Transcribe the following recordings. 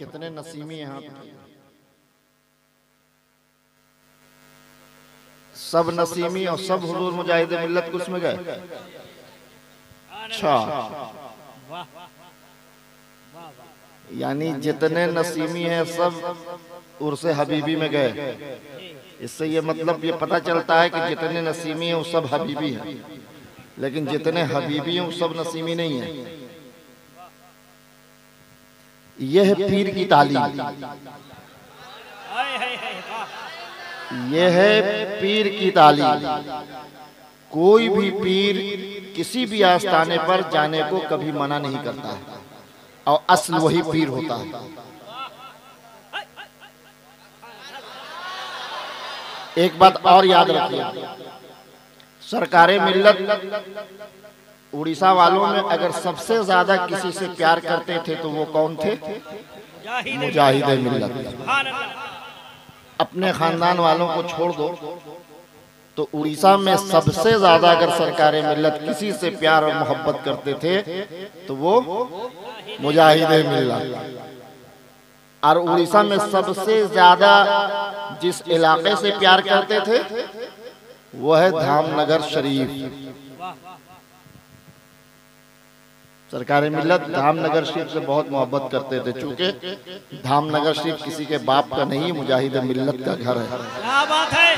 कितने नसीमी यहाँ सब नसीमी और सब हुजूर मुजाहिद मिल्लत कुछ में गए। अच्छा, यानी जितने नसीमी हैं सब उर्से हबीबी में गए। इससे ये मतलब ये पता चलता है कि जितने नसीमी हैं वो सब हबीबी हैं, लेकिन जितने हबीबी हैं वो सब नसीमी नहीं है। यह है पीर की तालीम, यह है पीर की तालीम। कोई भी पीर किसी भी आस्थाने पर जाने को कभी मना नहीं करता है और असल वही पीर होता है। एक बात और याद रखिए, सरकारे मिल्लत उड़ीसा वालों में अगर सबसे ज्यादा किसी से प्यार करते थे तो वो कौन थे? मुजाहिद मिल्लत। अपने खानदान वालों को छोड़ दो तो उड़ीसा में सबसे ज्यादा अगर सरकारे मिल्लत किसी से प्यार और मोहब्बत करते थे तो वो मुजाहिद मिल्लत। और उड़ीसा में सबसे ज्यादा जिस इलाके से प्यार करते थे वो है धामनगर शरीफ। सरकारे मिल्लत धामनगर शरीफ से बहुत मोहब्बत करते थे, चूंकि धामनगर शरीफ किसी के बाप का नहीं, मुजाहिद मिल्लत का घर है। क्या बात है,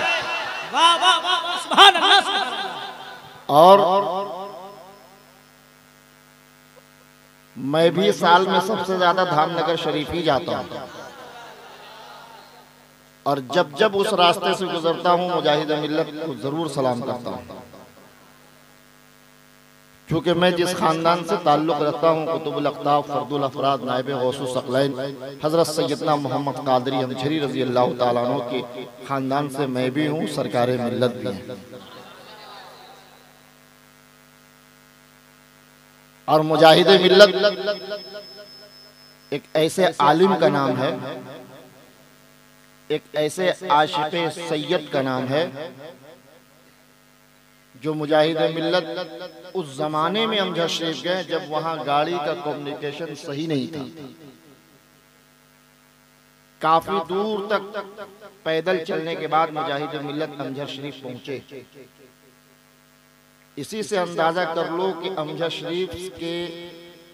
वाह वाह वाह, सुभान अल्लाह, सुभान अल्लाह। और मैं भी साल में सबसे ज्यादा धामनगर शरीफ ही जाता हूँ, और जब जब उस रास्ते से गुजरता हूँ मुजाहिद मिल्लत को जरूर सलाम करता हूँ। क्योंकि मैं जिस खानदान से ताल्लुक़ रखता हूँ, कुतुबुल अक़ताब फर्दुल अफ़राद नायब गौसुस सकलैन हज़रत सैयदना मोहम्मद क़ादरी अमझरी रज़ी अल्लाह तआला अन्हु के खानदान से मैं भी हूँ, सरकारे मिल्लत भी हैं। और मुजाहिद मिल्लत एक ऐसे आलिम का नाम है, एक ऐसे आशिक़े सैयद का नाम है जो मुजाहिद मिल्लत उस जमाने में अमजद शरीफ गए जब वहां गाड़ी का कम्युनिकेशन सही नहीं था। काफी दूर तक पैदल चलने के बाद मुजाहिद मिल्लत अमजद शरीफ पहुंचे। इसी से अंदाजा कर लो कि अमजद शरीफ के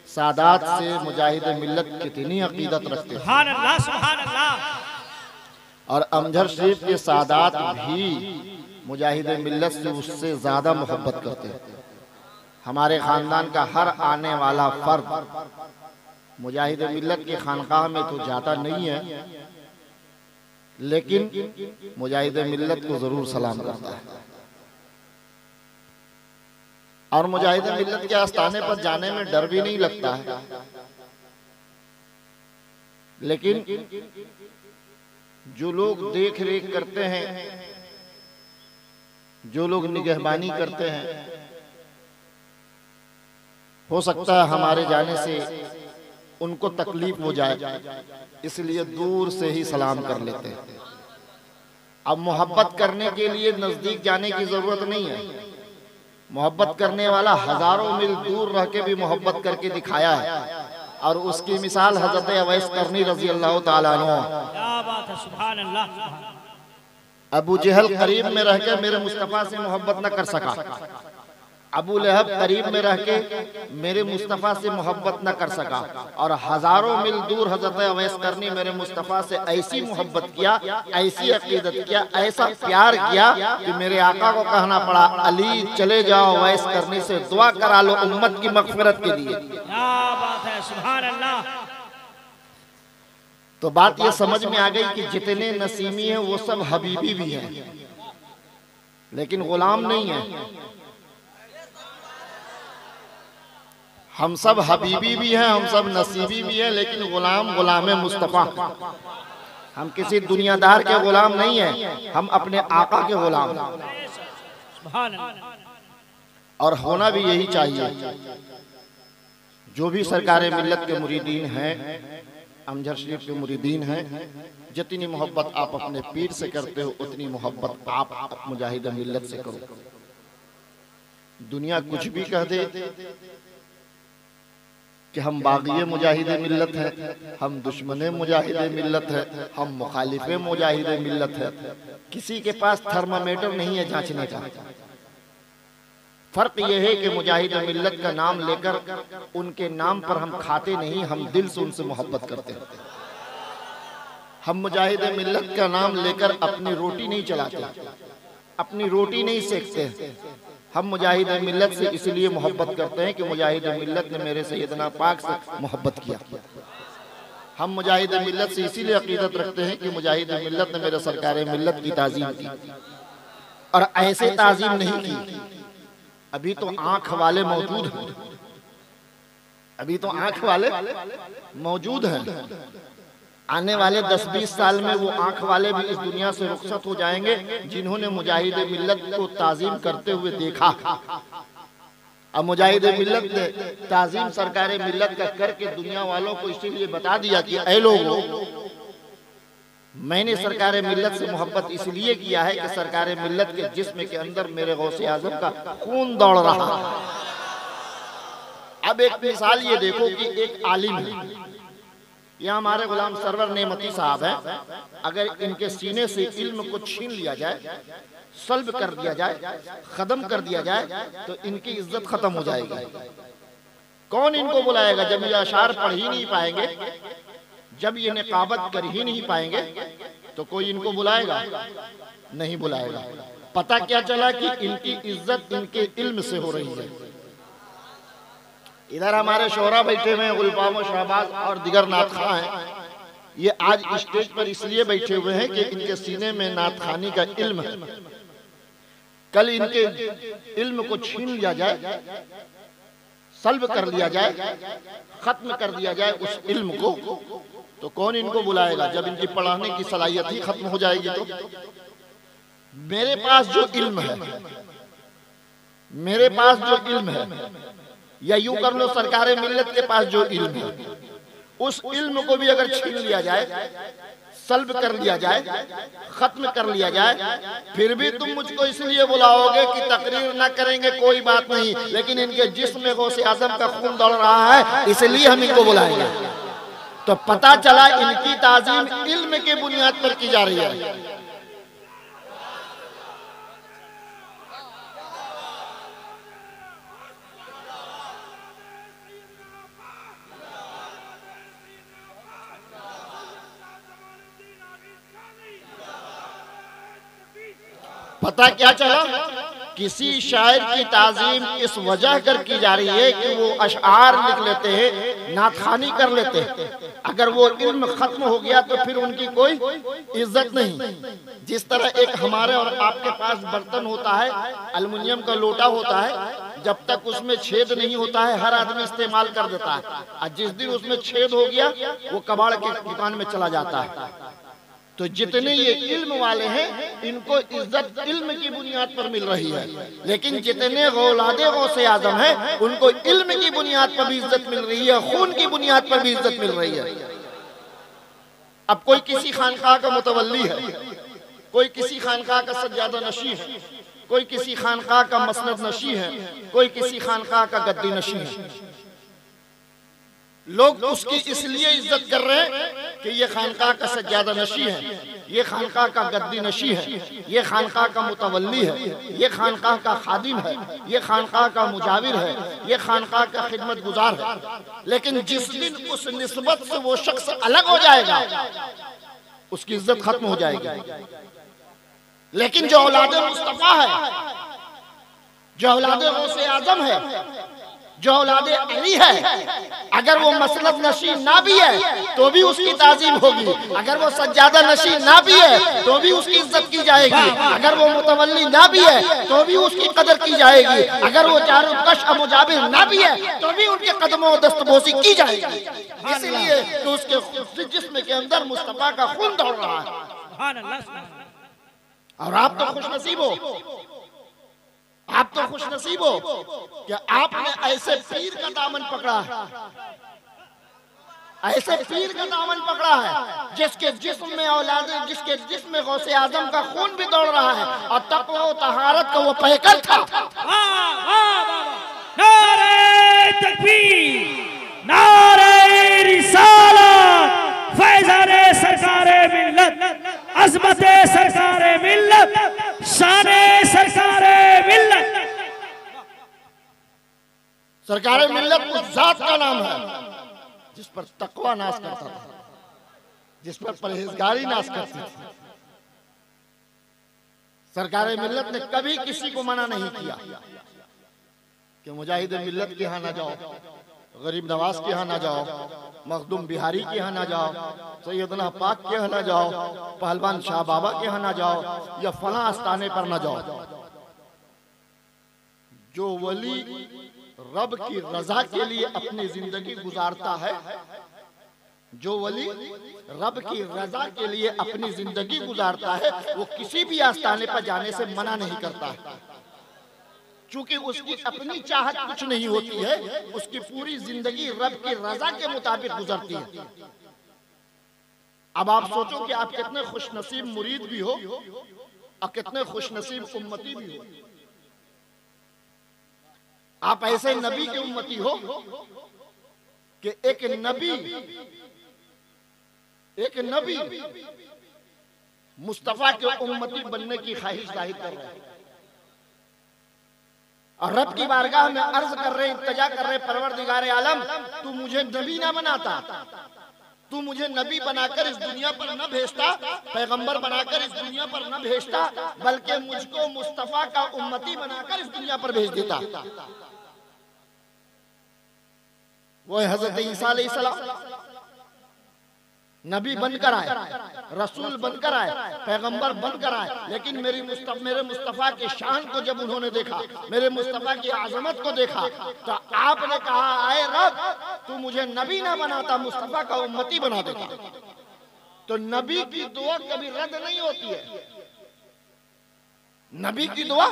सादात से मुजाहिद मिल्लत कितनी अकीदत रखते थे। सुभान अल्लाह, सुभान अल्लाह। और अमजद शरीफ के सादात भी मुजाहिद मिल्लत से उससे ज्यादा मोहब्बत करते हैं। हमारे खानदान का हर आने वाला फर्द मुजाहिद मिल्लत की खानकाह में तो जाता नहीं है, लेकिन मुजाहिद मिल्लत को जरूर सलाम करता है। और मुजाहिद मिल्लत के आस्थाने पर जाने में डर भी नहीं लगता है, लेकिन जो लोग देख रेख करते हैं, जो लोग निगहबानी करते हैं, हो सकता है हमारे जाने से उनको तकलीफ हो जाए, इसलिए दूर से ही सलाम कर लेते हैं। अब मोहब्बत करने के लिए नजदीक जाने की जरूरत नहीं है। मोहब्बत करने वाला हजारों मील दूर रह के भी मोहब्बत करके दिखाया है, और उसकी मिसाल हजरत अवैस करनी रजी अल्लाह तआला अन्हु। क्या बात है, सुभान अल्लाह। अबू जहल करीब में रह के मेरे मुस्तफा से मोहब्बत न कर सका, अबू लहब करीब में रह के मेरे मुस्तफा से मोहब्बत न कर सका, और हजारों मील दूर हजरत अवैस करनी मेरे मुस्तफा से ऐसी मोहब्बत किया, ऐसी अकीदत किया, ऐसा प्यार किया कि मेरे आका को कहना पड़ा, अली चले जाओ अवैस करनी से दुआ करा लो उम्मत की मग़फ़िरत के लिए। क्या बात है, सुभान अल्लाह। तो बात ये समझ में आ गई कि जितने नसीमी हैं वो सब हबीबी भी हैं, लेकिन गुलाम नहीं है। हम सब हबीबी भी हैं, हम सब नसीबी भी हैं, लेकिन गुलाम गुलाम मुस्तफा। हम किसी दुनियादार के गुलाम नहीं हैं, हम अपने आका के गुलाम। और होना भी यही चाहिए। जो भी सरकारे मिल्लत के मुरीदीन हैं, अमजद शरीफ के मुरीदीन हैं, जितनी मोहब्बत आप अपने पीर से करते हो उतनी मोहब्बत आप मुजाहिद मिल्लत से करो। दुनिया कुछ भी कह दे कि हम बाग़ी मुजाहिद मिल्लत है, हम दुश्मन मुजाहिद मिल्लत है, हम मुखालिफ मुजाहिद मिल्लत है। किसी के पास थर्मामीटर नहीं है जांचने का। फर्क यह है कि मुजाहिद मिल्लत का नाम लेकर उनके नाम पर हम खाते नहीं, हम दिल से उनसे मोहब्बत करते हैं। हम मुजाहिद मिल्लत का नाम लेकर अपनी रोटी नहीं चलाते, अपनी रोटी नहीं सेकते। हम मुजाहिद मिल्लत से इसलिए मोहब्बत करते हैं कि मुजाहिद मिल्लत ने मेरे सैयदना पाक से मोहब्बत किया। हम मुजाहिद मिल्लत से इसीलिए अकीदत रखते हैं कि मुजाहिद मिल्लत ने मेरे सरकार मिल्लत की ताज़ीम की, और ऐसे ताज़ीम नहीं की। अभी तो आंख वाले मौजूद हैं, अभी तो आंख वाले मौजूद हैं। आने वाले 10-20 साल में वो आंख वाले भी इस दुनिया से रुखसत हो जाएंगे जिन्होंने मुजाहिद मिल्लत को ताज़ीम करते हुए देखा। अब मुजाहिद मिल्लत ने ताज़ीम सरकार मिल्लत का करके दुनिया वालों को इसीलिए बता दिया कि ऐ लोगों, मैंने सरकार मिल्लत से मोहब्बत इसलिए किया है कि सरकार मिल्लत के जिस्म के अंदर मेरे गौसे आजम का खून दौड़ रहा है। अब एक मिसाल ये देखो कि एक आलिम है, यह हमारे गुलाम सरवर नेमती साहब हैं। अगर इनके सीने से इल्म को छीन लिया जाए, सल्ब कर दिया जाए, खत्म कर दिया जाए, तो इनकी इज्जत खत्म हो जाएगी। कौन इनको बुलाएगा? जब ये अशार पढ़ ही नहीं पाएंगे, जब ये निकाबत कर ही नहीं पाएंगे, तो कोई इनको बुलाएगा? नहीं बुलाएगा। पता क्या चला कि इनकी इज्जत इनके इल्म से हो रही है। इधर हमारे शोहरा बैठे हुए हैं, गुलफाम शहबाज और दिगर नात खां हैं। ये आज स्टेज पर इसलिए बैठे हुए हैं कि इनके सीने में नात खानी का इल्म है। कल इनके इल्म को छीन लिया जाए, सल्ब कर लिया जाए, खत्म कर दिया जाए उस इल्म को, तो कौन इनको बुलाएगा? जब इनकी पढ़ाने की सलाहियत ही खत्म हो जाएगी। तो मेरे पास जो इल्म है, मेरे पास जो इल्म है, या यूं कर लो सरकार मिल्लत के पास जो इल्म है, उस इल्म को भी अगर छीन लिया जाए, सल्ब कर लिया जाए, खत्म कर लिया जाए, फिर भी तुम मुझको इसलिए बुलाओगे कि तकरीर ना करेंगे, कोई बात नहीं, लेकिन इनके जिस्म में गौसे आजम का खून दौड़ रहा है, इसलिए हम इनको बुलाएंगे। तो पता चला इनकी ताज़ीम इल्म के बुनियाद पर की जा रही है। पता क्या चला? किसी शायर की ताज़ीम इस वजह कर की जा रही है कि वो अशआर लिख लेते हैं, नातखानी कर लेते हैं। अगर वो इल्म खत्म हो गया तो फिर उनकी कोई इज्जत नहीं। जिस तरह एक हमारे और आपके पास बर्तन होता है, एल्युमिनियम का लोटा होता है, जब तक उसमें छेद नहीं होता है हर आदमी इस्तेमाल कर देता है, और जिस दिन उसमें छेद हो गया वो कबाड़ के दुकान में चला जाता है। तो जितने ये इल्म वाले हैं, इनको इज्जत इल्म की बुनियाद पर मिल रही है, लेकिन जितने औलादे गौसे आजम हैं, उनको इल्म की बुनियाद पर भी इज्जत मिल रही है, खून की बुनियाद पर भी इज्जत मिल रही है। अब कोई किसी खानकाह का मुतवल्ली है, कोई किसी खानकाह का सज्जादा नशी है, कोई किसी खानकाह का मसनद नशी है, कोई किसी खानकाह का गद्दी नशी है। लोग उसकी इसलिए इज्जत कर रहे हैं कि ये खानकाह का सज्जादा नशी है, ये खानकाह का गद्दी नशी है, ये खानकाह का मुतवल्ली है, ये खानकाह का खादिम है, ये खानकाह का मुजाविर है, ये खानकाह का खिदमत गुजार है। लेकिन जिस दिन उस निस्बत से वो शख्स अलग हो जाएगा, उसकी इज्जत खत्म हो जाएगी। लेकिन जो औलादे मुस्तफा है, जो औलादे गौसे आजम है, जो औलादे अली है, अगर वो मसनद नशी ना भी है तो भी उसकी ताज़ीम होगी, अगर वो सज्जादा नशी ना भी है तो भी उसकी इज्जत की जाएगी, अगर वो मुतवल्ली ना भी है तो भी उसकी कदर की जाएगी, अगर वो जारुकश मुजाबिर ना भी है तो भी उनके कदमों दस्तबोसी की जाएगी। इसलिए कि उसके जिस्म के अंदर मुस्तफा का खून दौड़ रहा है। और आप तो खुशनसीब हो, आप तो खुशनसीब हो कि आपने ऐसे पीर का दामन पकड़ा है, ऐसे पीर का दामन पकड़ा है जिसके जिस्म में औलाद, जिसके जिस्म में गौसे आजम का खून भी दौड़ रहा है और तक़वा और तहारत का वो पैकर था। नारे तकबीर, नारे रिसालत, फैज़ाने सरकारे मिल्लत, अज़मते सरकारे मिल्लत, शाने सरकारे मिल्लत। सरकारे मिल्लत उस जात का नाम है जिस पर तकवा नाश करता था, जिस पर परहेजगारी नाश करती थी। सरकारे मिल्लत ने कभी किसी को मना नहीं किया कि मुजाहिद मिल्लत के यहाँ ना जाओ, गरीब नवाज के यहाँ ना जाओ, मखदूम बिहारी के यहाँ ना जाओ, सैयदना पाक के यहाँ ना जाओ, पहलवान शाह बाबा के यहाँ ना जाओ, या फला आस्थाने पर ना जाओ। जो वली रब की रजा के लिए अपनी जिंदगी गुजारता है, जो वली रब की रजा के लिए अपनी जिंदगी गुजारता है, वो किसी भी आस्थाने पर जाने से मना नहीं करता है, क्योंकि उसकी अपनी चाहत कुछ नहीं होती है, उसकी पूरी जिंदगी रब की रजा के मुताबिक गुजरती है। अब आप सोचो कि आप कितने खुशनसीब मुरीद भी हो और कितने खुशनसीब उम्मती भी हो। आप ऐसे नबी के उम्मती हो कि एक नबी मुस्तफा के उम्मती बनने की ख्वाहिश जाहिर कर रहे हैं और रब की बारगाह में अर्ज कर रहे, इल्तिजा कर रहे, परवरदिगार आलम तू मुझे नबी ना बनाता, तू मुझे नबी बनाकर इस दुनिया पर न भेजता, पैगंबर बनाकर इस दुनिया पर न भेजता, बल्कि मुझको मुस्तफा का उम्मती बनाकर इस दुनिया पर भेज देता। वो हजरत ईसा अलैहिस्सलाम नबी बनकर आए, रसूल बनकर आए, पैगंबर बनकर आए, लेकिन मेरे मुस्तफा के शान को जब उन्होंने देखा, मेरे मुस्तफा की आजमत को देखा, तो आपने कहा आए रब तू मुझे नबी ना बनाता, मुस्तफा का उम्मती बना देता। तो नबी की दुआ कभी रद्द नहीं होती है, नबी की दुआ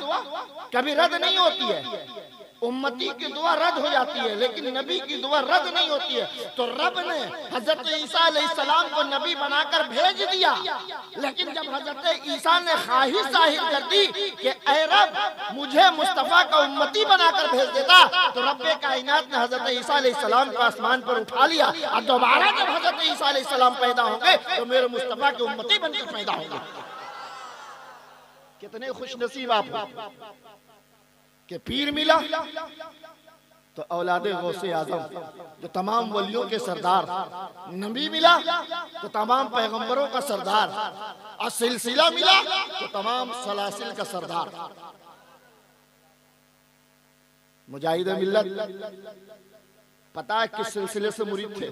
कभी रद्द नहीं होती है। उम्मती की दुआ रद्द हो जाती है, लेकिन नबी की दुआ रद्द नहीं होती है। तो रब ने हजरत ईसा अलैहिस्सलाम को नबी बनाकर भेज दिया, लेकिन जब हजरत ईसा ने ख्वाहिश जाहिर कर दी कि ऐ रब मुझे मुस्तफा का उम्मती बनाकर भेज देता, तो रब्बे कायनात ने हजरत ईसा अलैहिस्सलाम को आसमान पर उठा लिया और दोबारा जब हजरत ईसा अलैहिस्सलाम पैदा होंगे तो मेरे मुस्तफा के उम्मती बनकर पैदा होंगे। कितने खुशनसीब आप कि पीर मिला तो औलादे गौसे आजम जो तमाम वलियों के सरदार, नबी मिला तो तमाम पैगंबरों का सरदार, और सिलसिला मिला तो तमाम सलासिल का सरदार। मुजाहिद मिल्लत पता है किस सिलसिले से मुरीद थे?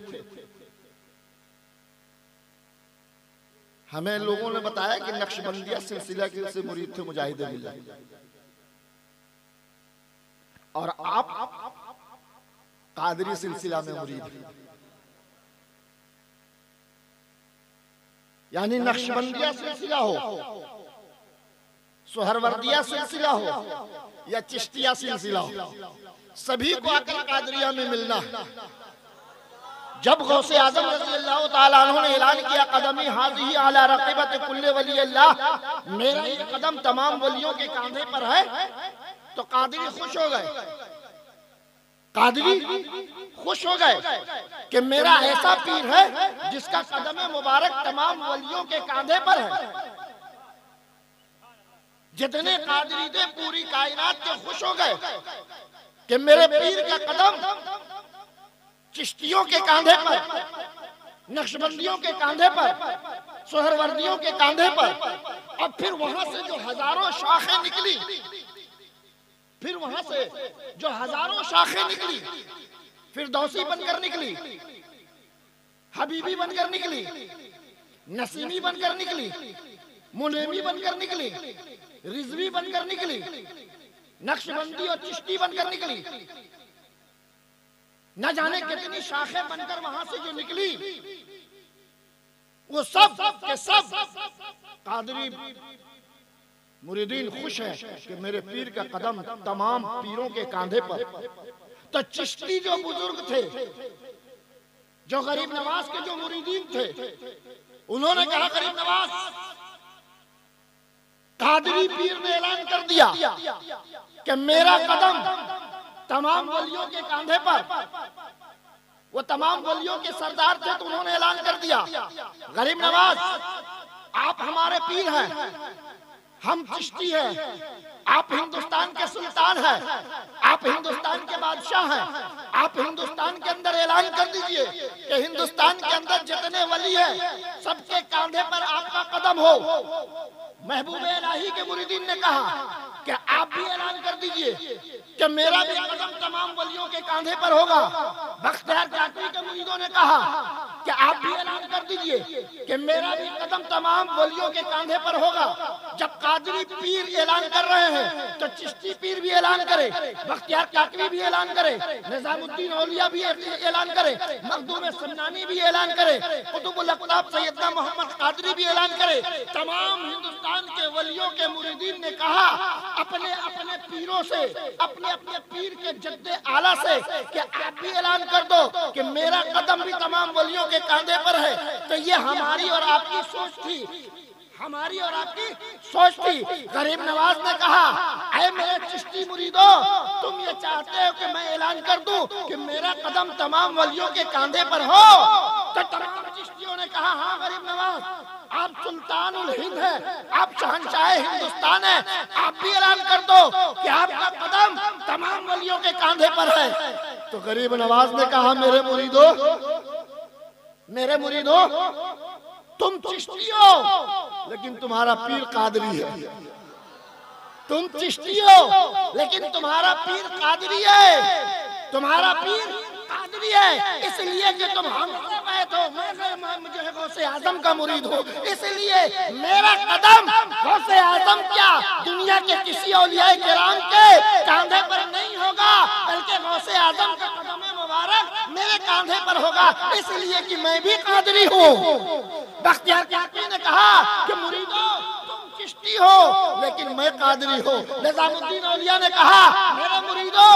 हमें लोगों ने बताया कि नक्शबंदिया सिलसिला के से मुरीद थे मुजाहिद मिल्लत, और आप कादरी सिलसिला में मुरीद हैं। यानी नक्शबंदिया सिलसिला हो, सोहरवर्दिया सिलसिला हो या चिश्तिया सिलसिला हो, सभी को आकर कादरिया में मिलना है। जब गौसे आजम रज़ियल्लाहु ताला अन्हु ने ऐलान किया कदमी हाज़िही अला रक़ीबत कुल्ले वली अल्लाह, मेरा ये कदम तमाम वलियों के कांधे पर है, तो कादरी खुश हो गए, कादरी खुश हो गए कि मेरा ऐसा पीर है जिसका कदम मुबारक तमाम वलियों के कांधे पर है। जितने कादरी थे पूरी कायनात के खुश हो गए कि मेरे पीर का कदम चिश्तियों के कांधे पर, नक्शबंदियों के कांधे पर, सोहरवर्दियों के कांधे पर। और फिर वहां से जो हजारों शाखें निकली, फिर वहां से जो हजारों शाखें निकली, फिरदौसी बनकर निकली, हबीबी बनकर निकली, नसीमी बनकर निकली, मुनेमी बनकर निकली, रिजवी बनकर निकली, नक्शबंदी और चिश्ती बनकर निकली, न जाने कितनी शाखें बनकर वहां से जो निकली, वो सब के सब कादरी मुरीदीन खुश है कि मेरे पीर का कदम तमाम पीरों के कांधे पर। तो चिश्ती जो बुजुर्ग थे, जो गरीब नवाज के जो मुरीदीन थे, उन्होंने कहा गरीब नवाज, कादरी पीर ने ऐलान कर दिया कि मेरा कदम तमाम वलियों के कांधे पर, वो तमाम वलियों के सरदार थे, तो उन्होंने ऐलान कर दिया, गरीब नवाज आप हमारे पीर हैं, हम चिश्ती हैं, आप हिंदुस्तान के सुल्तान हैं, आप हिंदुस्तान के बादशाह हैं, आप हिंदुस्तान के अंदर ऐलान कर दीजिए कि हिंदुस्तान के अंदर जितने वली हैं सबके कांधे पर आपका कदम हो। महबूब इलाही के मुरीदीन ने कहा कि आप भी ऐलान कर दीजिए कि मेरा भी कदम तमाम वलियों के कांधे पर होगा। बख्तियार काकवी के मुरीदों ने कहा कि आप भी ऐलान कर दीजिए कि मेरा भी कदम तमाम वलियों के कांधे पर होगा। जब कादरी पीर ऐलान कर रहे हैं तो चिश्ती पीर भी ऐलान करे, बख्तियार काकवी भी ऐलान करे, निजामुद्दीन औलिया भी ऐलान करे, मखदूम समनानी भी ऐलान करे, कुतुबुल अक़ताब सैयदना मोहम्मद कादरी भी ऐलान करे। तमाम हिंदुस्तान के वलियों के मुरीदीन ने कहा अपने अपने पीरों से, अपने अपने पीर के जद्दे आला से कि आप भी ऐलान कर दो कि मेरा कदम भी तमाम वलियों के कांधे पर है। तो ये हमारी और आपकी सोच थी, हमारी और आपकी सोच थी। गरीब नवाज ने कहा, ऐ मेरे चिश्ती मुरीदो, तुम ये चाहते हो कि मैं ऐलान कर दूं कि मेरा कदम तमाम वलियों के कांधे पर हो? तो तमाम चिश्तियों ने कहा, हाँ गरीब नवाज, आप सुल्तानुल हिंद है, आप शहंशाह हिंदुस्तान है, आप भी ऐलान कर दो कि आपका कदम तमाम वलियों के कांधे पर है। तो गरीब नवाज ने कहा, मेरे मुरीदो तुम चिश्ती हो लेकिन तुम्हारा पीर कादरी है, तुम चिश्ती हो लेकिन तुम्हारा पीर कादरी है, तुम्हारा पीर कादरी है। इसलिए कि तुम हमसे बैठ हो, मैं मुझे गौसे आजम का मुरीद हो, इसलिए मेरा कदम गौसे आजम क्या दुनिया के किसी औलिया किराम के कांधे पर नहीं होगा, बल्कि गौसे आजम का कदम मुबारक मेरे कांधे पर होगा, इसलिए कि मैं भी कादरी हूँ। बख्तियार काकवी ने कहा कि मुरीदो तुम चिश्ती हो लेकिन मैं कादरी हूँ। निजामुद्दीन औलिया ने कहा, मेरे मुरीदो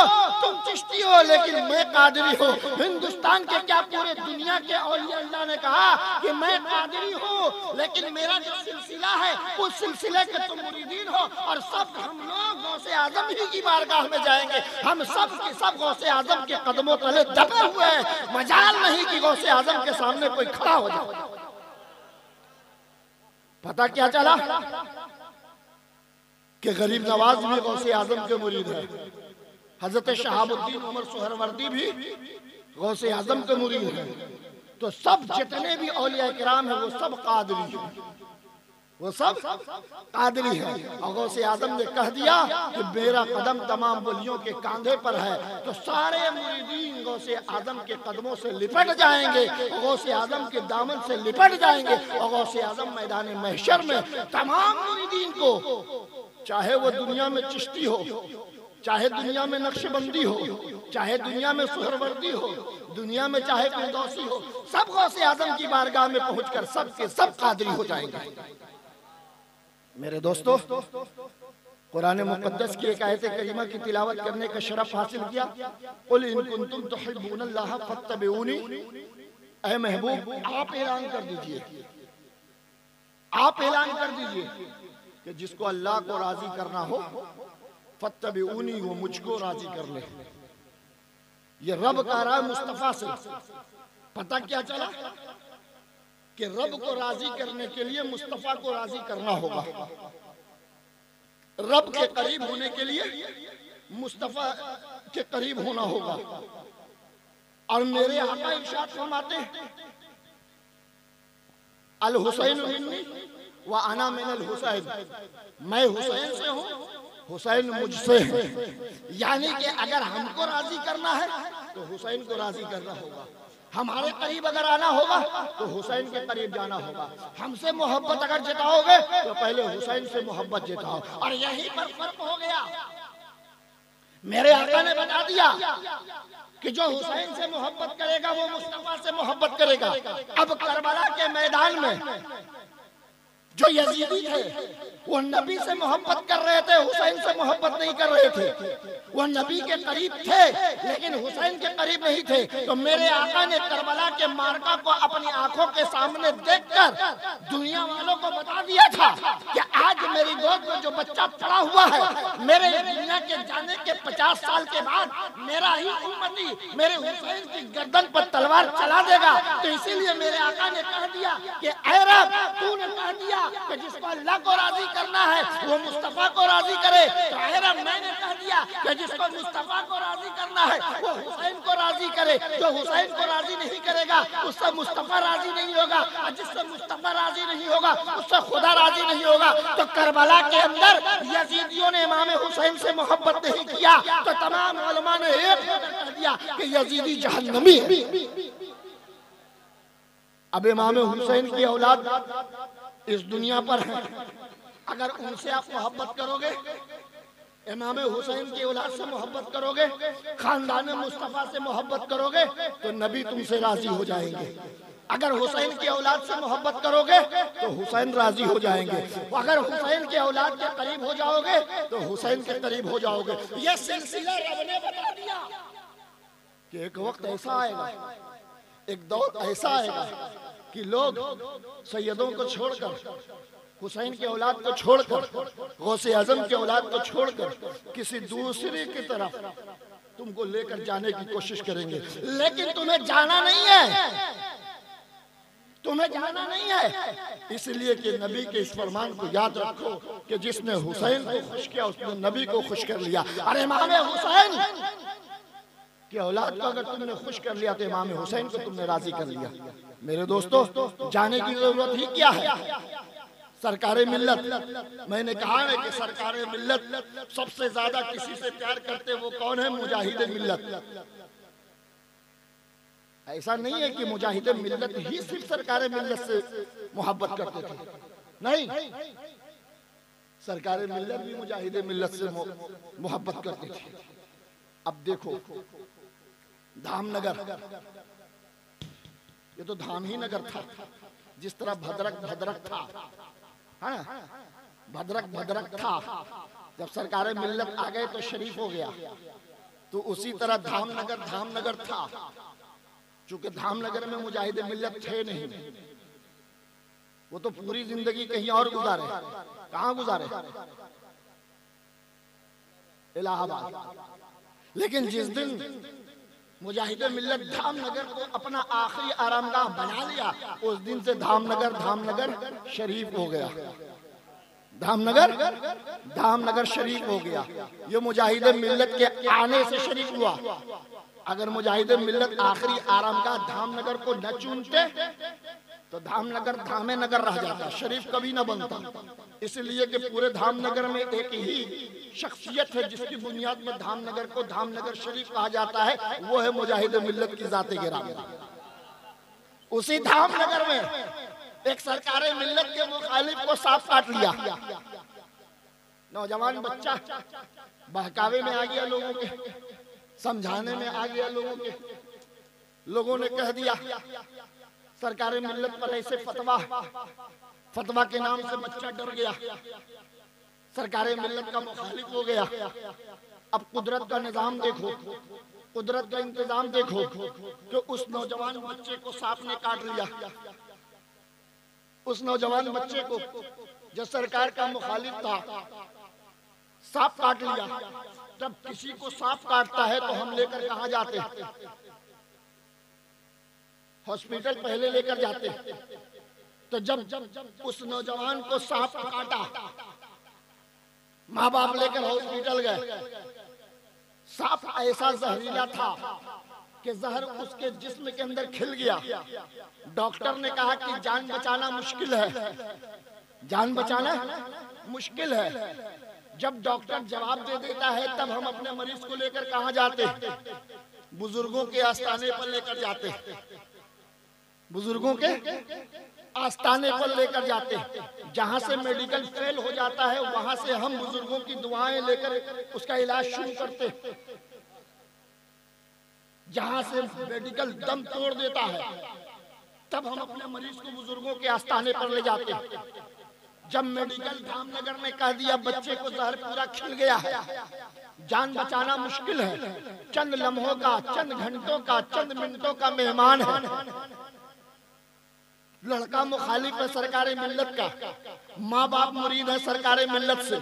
तुम चिश्ती हो लेकिन मैं कादरी हूँ। हिंदुस्तान के क्या पूरे दुनिया के औलिया अल्लाह ने कहा कि मैं कादरी हूँ, लेकिन मेरा जो सिलसिला है उस सिलसिले के तुम मुरीदीन हो, और सब हम लोग गौसे आजम ही की बारगाह में जाएंगे। हम सब के सब गौसे आजम के कदमों तले दबे हुए हैं, मजाल नहीं कि गौसे आजम के सामने कोई खड़ा हो जाए। पता क्या चला कि गरीब नवाज भी गौसे आजम के मुरीद है, हजरत शहाबुद्दीन उमर सुहरवर्दी भी गौसे आजम के मुरीद है। तो सब जितने भी औलिया किराम है वो सब कादरी है, वो सब कादरी है। और गौसे आजम ने कह दिया कि मेरा कदम तमाम वलियों के कांधे पर है, तो सारे मुरीदीन गौसे आजम के कदमों से लिपट जाएंगे, गौसे आजम के दामन से लिपट जाएंगे, और गौसे आजम मैदान महशर में तमाम मुरीदीन को, चाहे वो दुनिया में चिश्ती हो, चाहे दुनिया में नक्शबंदी हो, चाहे दुनिया में सुहरवर्दी हो, दुनिया में चाहे फिरदौसी हो, सब गौसे आजम की बारगाह में पहुंचकर सब के सब कादरी हो जाएंगे। मेरे दोस्तों, कुरान मुक़द्दस की एक आयत करीमा की तिलावत करने का शरफ हासिल किया। कुल इन कुंतुम तुहिब्बूनल्लाह फत्तबिऊनी, ऐ महबूब आप ऐलान कर दीजिए, आप ऐलान कर दीजिए कि जिसको अल्लाह को राजी करना हो फत्तबिऊनी, वो मुझको राजी कर ले। ये रब का रहा मुस्तफा से। पता क्या चला कि रब को राजी करने के लिए मुस्तफा को राजी करना होगा। रब के करीब होने के लिए मुस्तफा के करीब होना होगा। और मेरे आका इरशाद फरमाते हैं, अल हुसैन मिन्नी व अना मिनल हुसैन, मैं हुसैन से हूँ, हुसैन मुझसे है। यानी कि अगर हमको राजी करना है तो हुसैन को राजी करना होगा, हमारे करीब अगर आना होगा तो हुसैन के करीब जाना होगा। हमसे मोहब्बत अगर जताओगे तो पहले हुसैन से मोहब्बत जताओ। और यहीं पर फर्क हो गया। मेरे आका ने बता दिया कि जो हुसैन से मोहब्बत करेगा वो मुस्तफा से मोहब्बत करेगा। अब करबला के मैदान में जो यजीदी थे वो नबी से मोहब्बत कर रहे थे, हुसैन से मोहब्बत नहीं कर रहे थे। वो नबी के करीब थे लेकिन हुसैन के करीब नहीं थे। तो मेरे आका ने करबला के मार्का को अपनी आंखों के सामने देखकर दुनिया वालों को बता दिया था कि आज मेरी गोद में जो बच्चा पड़ा हुआ है, मेरे दुनिया के जाने के 50 साल के बाद मेरा ही उम्मती मेरे हुसैन की गर्दन पर तलवार चला देगा। तो इसीलिए मेरे आका ने कह दिया कि ऐ रब, तूने कह दिया कि जिसको अल्लाह को राजी करना है वो मुस्तफा को राजी करे। तो ऐ रब, मैंने कह दिया कि जिसको मुस्तफा को राजी करना है वो हुसैन को राजी करे। जो हुसैन को राजी नहीं करेगा उससे मुस्तफा राजी नहीं होगा, और जिससे मुस्तफा राजी नहीं होगा उससे खुदा राजी नहीं होगा। तो करबला के अंदर यजीदियों ने इमाम हुसैन से मोहब्बत नहीं किया, तो तमाम उलमा ने एक होकर कह दिया कि यजीदी जहन्नमी है। अब इमाम हुसैन की औलाद इस दुनिया पर है, अगर उनसे आप मोहब्बत करोगे, इमाम हुसैन की औलाद से मोहब्बत करोगे, खानदान मुस्तफा से मोहब्बत करोगे, तो नबी तुमसे राजी हो जाएंगे। अगर हुसैन की औलाद से मोहब्बत करोगे तो हुसैन राजी हो जाएंगे। अगर हुसैन की औलाद के करीब हो जाओगे तो हुसैन के करीब हो जाओगे। यह सिलसिला रब ने बता दिया कि एक वक्त ऐसा आएगा, एक दौर ऐसा आएगा कि लोग सैयदों को छोड़कर, हुसैन की औलाद को छोड़कर, गौसे आजम की औलाद को छोड़कर किसी दूसरे की तरफ तुमको लेकर जाने की कोशिश करेंगे, लेकिन तुम्हें जाना नहीं है, तुम्हें जाना नहीं है। इसलिए कि नबी के इस फरमान को याद रखो कि जिसने हुसैन को खुश किया उसने नबी को खुश कर लिया। अरे इमाम हुसैन की औलाद को अगर तुमने खुश कर लिया तो इमाम हुसैन को तुमने राजी कर लिया। मेरे दोस्तों, जाने की जरूरत ही क्या है? सरकारे मिल्लत, मैंने कहा है कि सरकारे मिल्लत सबसे ज्यादा किसी से प्यार करते वो कौन है? मुजाहिद मिल्लत। ऐसा नहीं है कि मुजाहिद मिल्लत ही सिर्फ सरकारे मिल्लत से मोहब्बत करते थे, नहीं, सरकारे मिल्लत भी मुजाहिद मिल्लत से मोहब्बत करते थे। अब देखो, धामनगर, ये तो धाम ही नगर था। जिस तरह भद्रक भद्रक था, हाँ, भद्रक भद्रक था, जब सरकारे मिल्लत आ गए तो शरीफ हो गया। तो उसी तरह धामनगर धामनगर था, चूंकि धामनगर में मुजाहिद मिल्लत थे नहीं, वो तो पूरी जिंदगी कहीं और गुजारे। कहाँ गुजारे? इलाहाबाद। लेकिन जिस दिन मुजाहिद मिल्लत धामनगर को अपना आखिरी आरामगाह बना लिया, उस दिन से धामनगर धामनगर शरीफ हो गया। धामनगर धामनगर शरीफ हो गया। ये मुजाहिद मिल्लत के आने से शरीफ हुआ। अगर मुजाहिद मिल्लत आखिरी आरामगाह धामनगर को न चुनते तो धामनगर धामे नगर रह जाता, शरीफ कभी न बनता। इसलिए कि पूरे धामनगर में एक ही शख्सियत है जिसकी बुनियाद में धामनगर को धामनगर शरीफ कहा जाता है, वो है मुजाहिद मिल्लत की जाते गिरामी। उसी धामनगर में एक सरकारे मिल्लत के मुखालिफ को सांप काट लिया। नौजवान बच्चा बहकावे में आ गया, लोगों के समझाने में आ गया, लोगों ने कह दिया सरकारे मिल्लत पर ऐसे फतवा के नाम से बच्चा डर गया, सरकारे मिल्लत का मुखालिफ हो गया। अब कुदरत का निजाम देखो, कुदरत का इंतजाम देखो कि उस नौजवान बच्चे को सांप ने काट लिया। उस नौजवान बच्चे को जो सरकार का मुखालिफ था, सांप काट लिया। जब किसी को सांप काटता है तो हम लेकर कहाँ जाते? हॉस्पिटल पहले लेकर जाते। तो जब उस नौजवान को सांप काटा, माँ बाप लेकर हॉस्पिटल गए। सांप ऐसा जहरीला था कि जहर उसके जिस्म के अंदर खिल गया। डॉक्टर ने कहा कि जान बचाना मुश्किल है, जान बचाना मुश्किल है। जब डॉक्टर जवाब दे देता है तब हम अपने मरीज को लेकर कहाँ जाते? बुजुर्गों के आस्थाने पर लेकर जाते, बुजुर्गों के आस्थाने पर लेकर जाते। जहां से मेडिकल फेल हो जाता है वहां से हम बुजुर्गों की दुआएं लेकर उसका इलाज शुरू करते। जहां से मेडिकल दम तोड़ देता है तब हम अपने मरीज को बुजुर्गों के आस्थाने पर ले जाते। जब मेडिकल धामनगर ने कह दिया बच्चे को जहर पूरा खिल गया है, जान बचाना मुश्किल है, चंद लम्हों का, चंद घंटों का, चंद मिनटों का मेहमान है, लड़का मुखालिफ है सरकार मिल्लत का, माँ बाप मुरीद है सरकार मिल्लत से।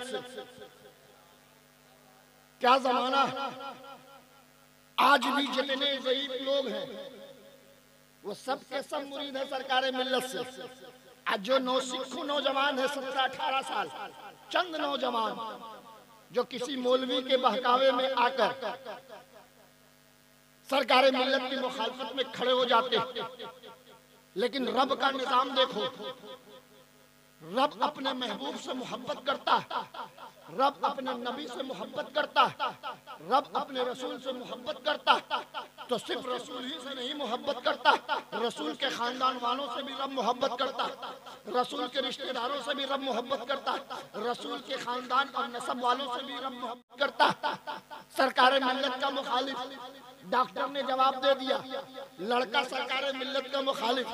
क्या जमाना। आज भी जितने ज़ईफ लोग हैं वो सब के सब मुरीद है सरकार मिल्लत से। आज जो नौसिखु नौजवान है 17-18 साल, चंद नौजवान जो किसी मौलवी के बहकावे में आकर सरकार मिल्लत की मुखालफत में खड़े हो जाते, लेकिन रब का निजाम देखो। रब अपने महबूब से मोहब्बत करता, रब अपने नबी से मोहब्बत करता, रब अपने रसूल से मोहब्बत करता। तो सिर्फ रसूल ही से नहीं मोहब्बत करता, रसूल के खानदान वालों से भी रब मोहब्बत करता, रसूल के रिश्तेदारों से भी रब मोहब्बत करता, रसूल के खानदान और नसब वालों से भी रब मोहब्बत करता। सरकार मिल्लत का मुखालिफ, डॉक्टर ने जवाब दे दिया। लड़का सरकार मिल्लत का मुखालिफ,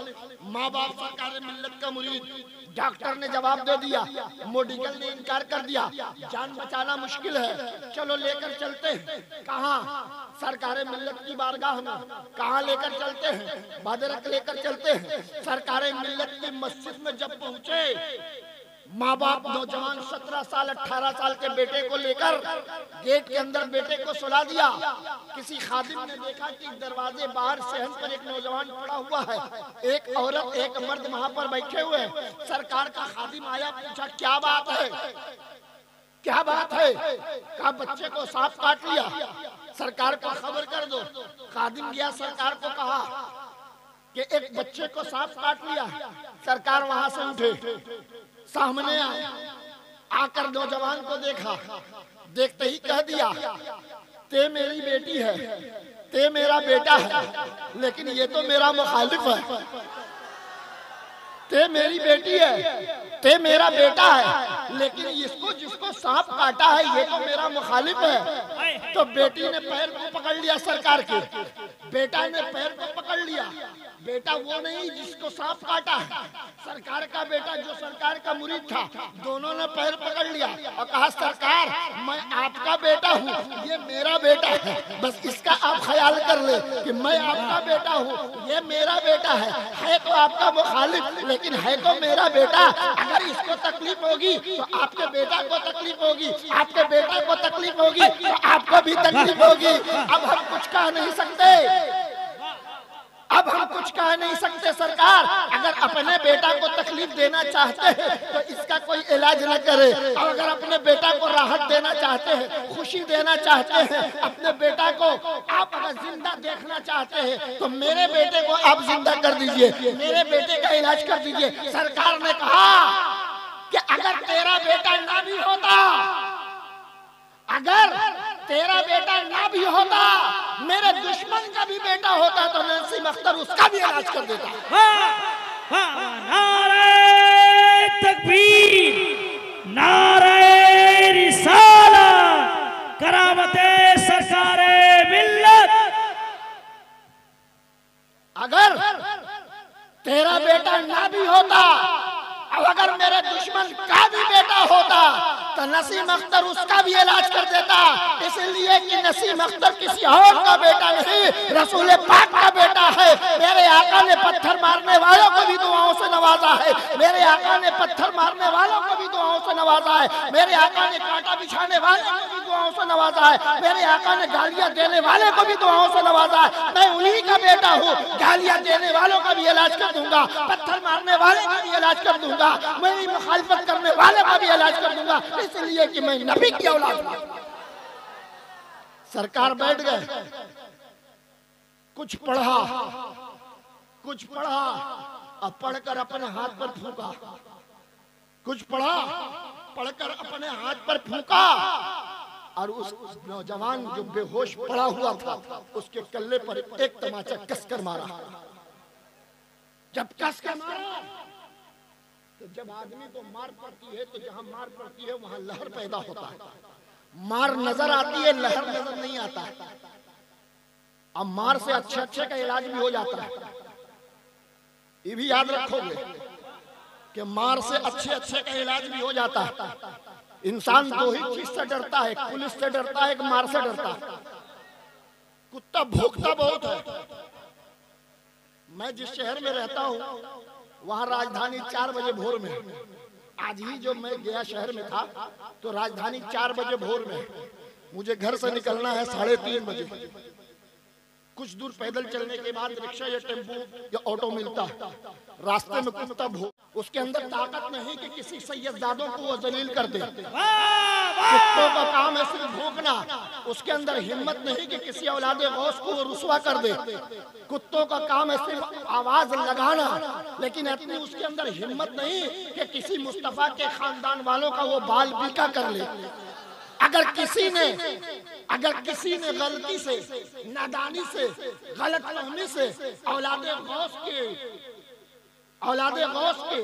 माँ बाप सरकार मिल्लत का मुरीद। डॉक्टर ने जवाब दे दिया, मेडिकल ने इनकार कर दिया, जान बचाना मुश्किल है, चलो लेकर चलते हैं। कहाँ? सरकार मिल्लत की बारगाह में। कहाँ लेकर चलते हैं? बदरक लेकर चलते हैं। सरकार मिल्लत की मस्जिद में जब पहुंचे, माँ बाप नौजवान 17 साल 18 साल के बेटे को लेकर गेट के अंदर बेटे को सुला दिया। किसी खादिम ने देखा कि दरवाजे बाहर सहन पर एक नौजवान पड़ा हुआ है, एक औरत एक मर्द वहां पर बैठे हुए हैं। सरकार का खादिम आया, पूछा क्या बात है, क्या बात है? कहा बच्चे को सांप काट लिया, सरकार को खबर कर दो। खादिम गया, सरकार को कहा कि एक बच्चे को सांप काट लिया। सरकार वहां से उठे, सामने आए, आकर नौजवान को देखा, देखते ही कह दिया ते मेरी बेटी है, ते मेरा बेटा है, लेकिन ये तो मेरा मुखालिफ है। ते मेरी बेटी है, ते मेरा बेटा है, लेकिन इसको जिसको सांप काटा है ये तो मेरा मुखालिफ है। तो बेटी ने पैर को पकड़ लिया सरकार के, बेटा ने पैर को पकड़ लिया। बेटा वो नहीं जिसको सांप काटा है, सरकार का बेटा जो सरकार का मुरीद था। दोनों ने पैर पकड़ लिया और कहा सरकार मैं आपका बेटा हूँ, ये मेरा बेटा है, बस इसका आप ख्याल कर ले कि मैं आपका बेटा हूँ, ये मेरा बेटा है तो आपका मुखालिफ, लेकिन है तो मेरा बेटा। अगर इसको तकलीफ होगी तो आपके बेटा को तकलीफ होगी, आपके बेटा को तकलीफ होगी तो आपको भी तकलीफ होगी। अब हम कुछ कह नहीं सकते, अब हम कुछ कह नहीं सकते। सरकार अगर अपने बेटा को तकलीफ देना चाहते हैं तो इसका कोई इलाज न करे, और अगर अपने बेटा को राहत देना चाहते हैं, खुशी देना चाहते हैं, अपने बेटा को आप अगर जिंदा देखना चाहते हैं तो मेरे बेटे को आप जिंदा कर दीजिए, मेरे बेटे का इलाज कर दीजिए। सरकार ने कहा कि अगर तेरा बेटा ना भी होता, अगर तेरा बेटा ना भी होता, मेरे दुश्मन का भी बेटा होता तो नसीम अख्तर उसका भी इलाज कर देता। नारे तकबीर, नारे रिसालत, करामते सरकारे मिल्लत। अगर तेरा बेटा ना भी होता, अब अगर मेरे दुश्मन का भी बेटा होता तो नसीम अख्तर उसका भी इलाज कर देता, इसलिए कि नसीम अख्तर किसी और का बेटा नहीं, रसूल पाक का बेटा है। मेरे आका ने पत्थर मारने वालों को भी दुआओं से नवाजा है, मेरे आका ने पत्थर मारने वालों को भी दुआओं से नवाजा है, मेरे आका ने कांटा बिछाने वाले को भी दुआओं से नवाजा है, मेरे आका ने गालियां देने वाले को भी दुआओं से नवाजा है। मैं उन्हीं का बेटा हूँ, गालियां देने वालों का भी इलाज कर दूंगा, पत्थर मारने वाले का भी इलाज कर दूंगा, मेरी मुखालिफत करने वाले का भी इलाज कर दूंगा, इसलिए कि मैं नबी की औलाद हूं। सरकार बैठ गए, कुछ पढ़ा, कुछ पढ़ा और पढ़कर अपने हाथ पर फूंका, कुछ पढ़ा पढ़कर अपने हाथ पर फूंका, और उस नौजवान जो बेहोश पड़ा हुआ था उसके कल्ले पर एक तमाचा कसकर मारा। जब कसकर मारा तो जब आदमी को मार पड़ती है तो जहां मार पड़ती है वहां लहर पैदा होता है। मार नजर आती है, लहर नजर नहीं आता। अब मार से अच्छे अच्छे का इलाज भी हो जाता है, ये भी याद रखोगे कि मार से अच्छे अच्छे का इलाज भी हो जाता है। इंसान दो ही चीज से डरता है, पुलिस से डरता है, एक मार से डरता है। कुत्ता भौंकता बहुत है। मैं जिस शहर में रहता हूँ वहां राजधानी 4 बजे भोर में, आज ही जो मैं गया शहर में था तो राजधानी 4 बजे भोर में, मुझे घर से निकलना है 3:30 बजे। कुछ दूर पैदल चलने के बाद रिक्शा या टेम्पो या ऑटो मिलता है, रास्ते में कुत्ता भौंक, उसके अंदर ताकत नहीं कि किसी सैयदजादों को वो जलील कर दे। कुत्तों का काम है सिर्फ भौंकना, उसके अंदर हिम्मत नहीं कि किसी औलादे गौस को वो रुसवा कर दे। कुत्तों का काम है सिर्फ आवाज लगाना, लेकिन इतनी उसके अंदर हिम्मत नहीं कि किसी मुस्तफा के खानदान वालों का वो बाल बीका कर ले। अगर किसी ने गलती से, नादानी से, गलतफहमी से औलादे गौस के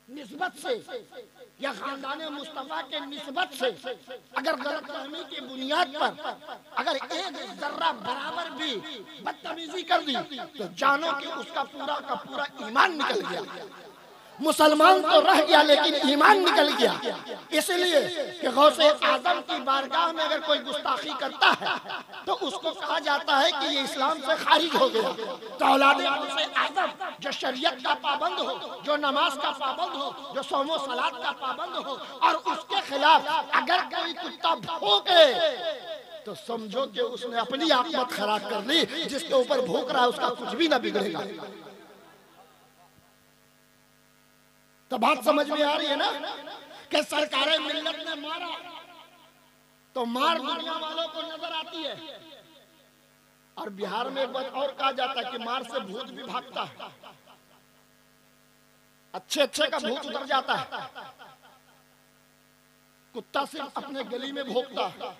निस्बत से या खानदान मुस्तफा के निस्बत से अगर गलतफहमी की बुनियाद पर अगर एक जर्रा बराबर भी बदतमीजी कर दी तो जानो कि उसका पूरा का पूरा ईमान निकल गया। मुसलमान तो रह गया लेकिन ईमान निकल गया। इसलिए कि गौसे आजम की बारगाह में अगर कोई गुस्ताखी करता है तो उसको कहा जाता है कि ये इस्लाम से खारिज हो गया। तो औलादे गौसे आजम जो शरीयत का पाबंद हो, जो नमाज का पाबंद हो, जो सौमो सलात का पाबंद हो, और उसके खिलाफ अगर कोई कुत्ता भौंके तो समझो कि उसने अपनी आत्मत खराब कर ली। जिसके ऊपर भौंक रहा है उसका कुछ भी ना बिगड़ेगा। तो बात समझ में आ रही है ना कि सरकारें मिल्लत ने मारा तो मार दुनिया वालों को नजर आती है। और बिहार में एक बात और कहा जाता है कि मार से भूत भी भागता है, अच्छे का भूत उतर जाता है। कुत्ता सिर्फ अपने गली में भौंकता है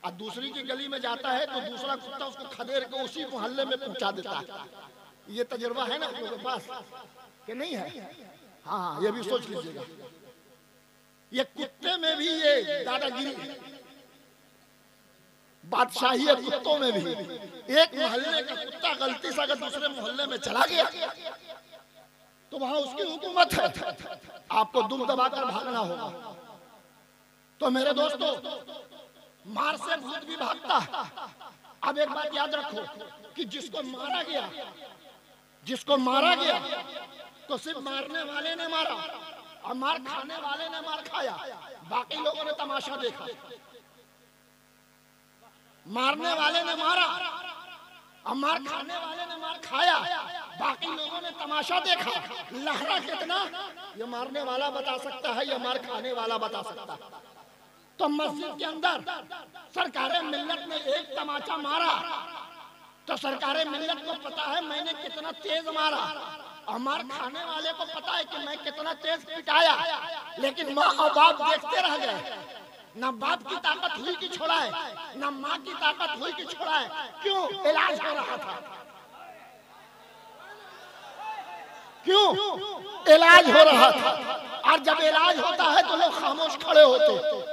और दूसरी की गली में जाता है तो दूसरा कुत्ता उसको खदेड़ के उसी मोहल्ले में पहुंचा देता है। ये तजुर्बा है ना आप लोगों के पास कि नहीं है? हाँ, ये भी सोच लीजिएगा। ये कुत्ते में भी ये दादागिरी, बादशाही है कुत्तों में भी। एक मोहल्ले का कुत्ता गलती से अगर दूसरे मोहल्ले में चला गया तो वहां उसकी हुकूमत है, आपको दुम दबाकर भागना होगा। तो मेरे दोस्तों, मार से भूत भी भागता है। अब एक बात याद रखो कि जिसको मारा गया तो सिर्फ मारने वाले ने मारा और मार खाने वाले ने मार खाया, बाकी लोगों ने तमाशा देखा। मारने वाले ने मारा और मार खाने वाले ने मार खाया, बाकी लोगों ने तमाशा देखा। लहरा कितना ये मारने वाला बता सकता है, ये मार खाने वाला बता सकता है। तो मस्जिद के अंदर सरकारें मिल्लत ने एक तमाचा मारा तो सरकारें मिल्लत को पता है मैंने कितना तेज मारा, और मार खाने वाले को पता है कि मैं कितना तेज पिटाया। लेकिन माँ और बाप देखते रह गए। ना बाप की ताकत हुई कि छोड़ाए, ना माँ की ताकत हुई कि छोड़ाए। क्यों? इलाज हो रहा था। क्यों? इलाज हो रहा था। और जब इलाज होता है तो लोग खामोश खड़े होते।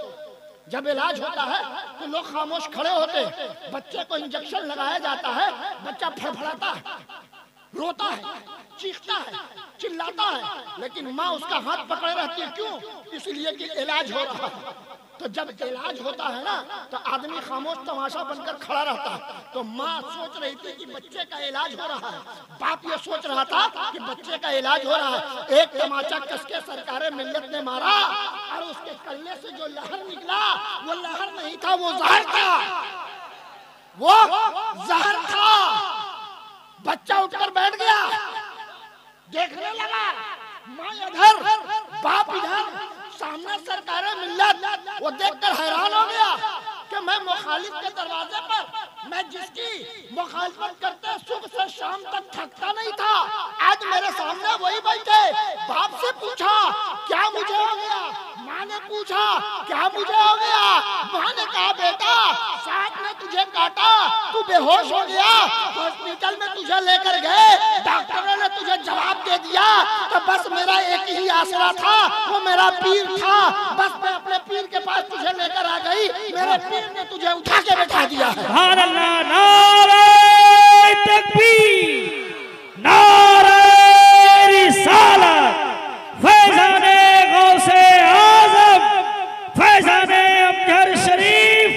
जब इलाज होता है तो लोग खामोश खड़े होते। बच्चे को इंजेक्शन लगाया जाता है, बच्चा फड़फड़ाता है, रोता है, चीखता है, चिल्लाता है, लेकिन माँ उसका हाथ पकड़े रहती है। क्यों? इसलिए कि इलाज हो रहा है। तो जब इलाज होता है ना तो आदमी खामोश तमाशा बनकर खड़ा रहता है। तो माँ सोच रही थी कि बच्चे का इलाज हो रहा है, बाप ये सोच रहा था कि बच्चे का इलाज हो रहा है। एक तमाचा कसके सरकारें मिल्लत ने मारा और उसके कल्ले से जो लहर निकला वो लहर नहीं था, वो जहर था। वो जहर था। बच्चा उठकर बैठ गया, देखने लगा, माँ इधर, बाप इधर, सामने सरकारें मिल्लत। वो देखकर हैरान हो गया कि मैं मुखालिफ के दरवाजे पर, मैं जिसकी मुखालिफत करते सुबह से शाम तक थकता नहीं था, आज मेरे सामने वही बैठे। बाप से पूछा क्या मुझे हो गया? माँ ने पूछा क्या मुझे हो गया? माँ ने कहा बेटा सांप ने तुझे काटा, तू बेहोश हो गया, हॉस्पिटल में तुझे लेकर गए, डॉक्टरों ने तुझे जवाब दे दिया। तो बस मेरा एक ही आसरा था, वो मेरा पीर था। बस मैं अपने पीर के पास तुझे लेकर आ गई, मेरे पीर ने तुझे उठा के बैठा दिया है। सुभान अल्लाह, नारे तकबीर, नारे रिसालत, फैज़ाने गौसे आज़म, फैज़ाने अमजद शरीफ,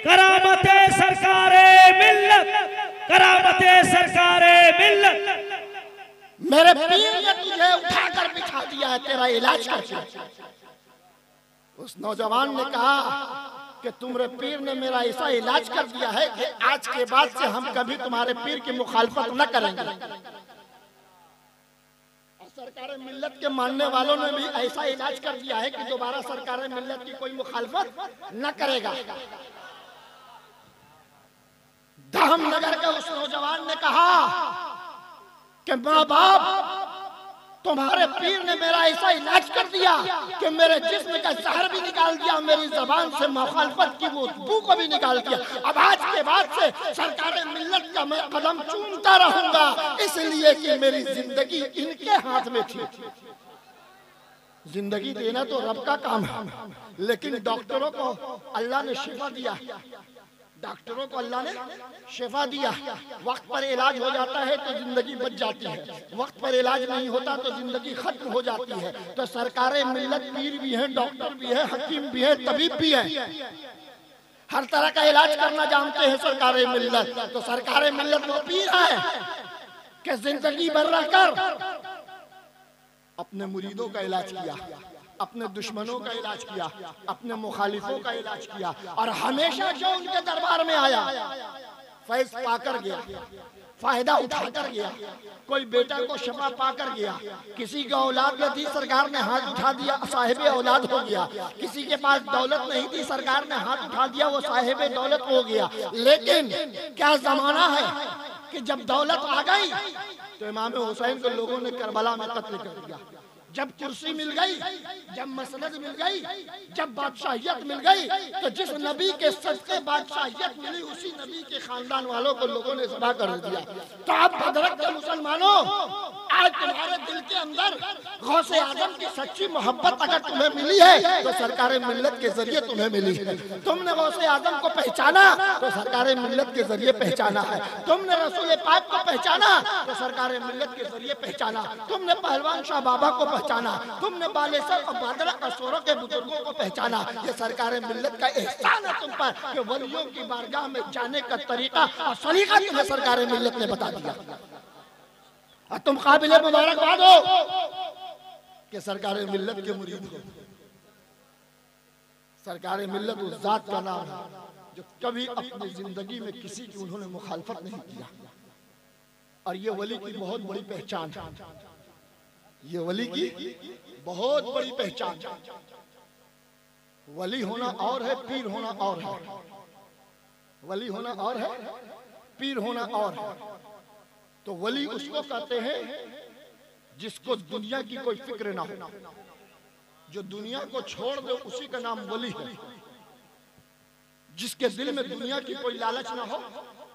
करामते सरकारे मिल्लत, करामते सरकारे मिल्लत। मेरे बिठा दिया है तेरा इलाज करके। उस नौजवान ने कहा कि तुम्हारे पीर ने मेरा ऐसा इलाज कर दिया है कि आज के बाद से हम कभी तुम्हारे पीर की मुखालफत न करेंगे। और सरकार मिल्लत के मानने वालों ने भी ऐसा इलाज कर दिया है कि दोबारा सरकार मिल्लत की कोई मुखालफत न करेगा। धामनगर के उस नौजवान ने कहा कि माँ बाप तुम्हारे पीर ने मेरा ऐसा इलाज कर दिया कि मेरे जिस्म का जहर भी निकाल दिया, मेरी जबान से मुखालफत की वो बू को भी निकाल दिया। अब आज के बाद से सरकार मिल्लत का मैं कदम चूमता रहूंगा, इसलिए कि मेरी जिंदगी इनके हाथ में थी। जिंदगी देना तो रब का काम है, लेकिन डॉक्टरों को अल्लाह ने शिफा दिया, डॉक्टरों को अल्लाह ने शिफा दिया। वक्त पर इलाज हो जाता है तो जिंदगी बच जाती है, वक्त पर इलाज नहीं होता तो जिंदगी खत्म हो जाती है। तो सरकारें मिल्लत पीर भी हैं, डॉक्टर भी है, हकीम भी है, तबीब भी है, हर तरह का इलाज करना जानते हैं सरकारें मिल्लत। तो सरकारें मिल्लत वो पीर है कि जिंदगी भर रहकर अपने मुरीदों का इलाज किया, अपने दुश्मनों का इलाज किया, अपने मुखालिफों का इलाज किया, और हमेशा जो उनके दरबार में आया फैज पाकर गया, फायदा उठाकर गया। कोई बेटा को शफा पाकर गया, किसी की औलाद न थी, सरकार ने हाथ उठा दिया, साहिब औलाद हो गया। किसी के पास दौलत नहीं थी, सरकार ने हाथ उठा दिया, वो साहिब दौलत हो गया। लेकिन क्या जमाना है कि जब दौलत आ गई तो इमाम हुसैन को लोगों ने करबला में कत्ल कर दिया। जब कुर्सी मिल गई, जब मसनद मिल गई, जब बादशाहियत मिल गई, तो जिस नबी के सदके बादशाहियत मिली उसी नबी के खानदान वालों को लोगों ने ज़िबा कर दिया। तो आप बदरक के मुसलमानों, आज तुम्हारे दिल के अंदर गौसे आजम की सच्ची मोहब्बत अगर तुम्हें मिली है तो सरकार मिल्लत के जरिए तुम्हें मिली है। तुमने गौसे आजम को पहचाना तो सरकार मिल्लत के जरिए पहचाना है। तुमने रसूल पाक को पहचाना तो सरकार मिल्लत के जरिए पहचाना। तुमने पहलवान शाह बाबा को पहचाना, तुमने बालेसर और बादरा असोरों के बुजुर्गों को पहचाना। ये सरकार मिल्लत का एहसान है तुम पर कि वलियों की बारगाह में जाने का तरीका और सलीका तुम्हें सरकार मिल्लत ने बता दिया, और तुम काबिले मुबारकबाद हो कि सरकार मिल्लत के मुरीद हो। सरकार मिल्लत उस जात का नाम है जो कभी अपनी जिंदगी में किसी की उन्होंने मुखालफत नहीं किया, और ये वली की बहुत बड़ी पहचान है। ये वली की बहुत बड़ी पहचान। वली होना और है, पीर होना और है। वली होना और है, पीर होना और है। तो वली उसको कहते हैं जिसको दुनिया की कोई फिक्र ना हो, जो दुनिया को छोड़ दे उसी का नाम वली है। जिसके दिल में दुनिया की कोई लालच ना हो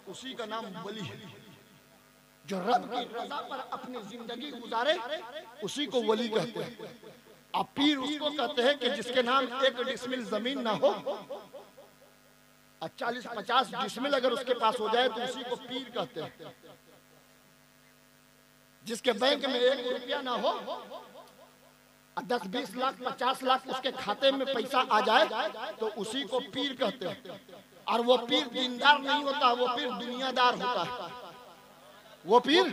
उसी का नाम वली है। जो रब की रज़ा पर अपनी जिंदगी गुजारे उसी को वली कहते हैं। अब पीर उसको कहते हैं कि जिसके नाम 1 डिसमिल जमीन ना हो, 40-50 डिसमिल अगर उसके पास हो जाए तो उसी को पीर कहते हैं। जिसके बैंक में 1 रुपया ना हो, 10-20 लाख 50 लाख उसके खाते में पैसा आ जाए तो उसी को पीर कहते हैं। और वो पीर दीनदार नहीं होता, वो पीर दुनियादार होता है। वो पीर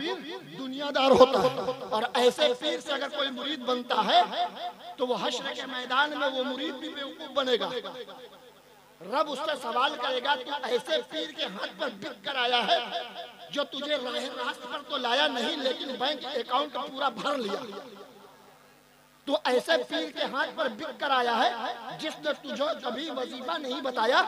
दुनियादार होता है। और ऐसे पीर से अगर कोई मुरीद बनता है तो वो हश्र के मैदान में वो मुरीद भी बेवकूफ बनेगा। रब उससे सवाल करेगा तू ऐसे पीर के हाथ पर बिक कर आया है जो तुझे रास्ते पर तो लाया नहीं लेकिन बैंक अकाउंट पूरा भर लिया। तो ऐसे पीर के हाथ पर बिक कर आया है जिसने तुझे कभी वजीफा नहीं बताया,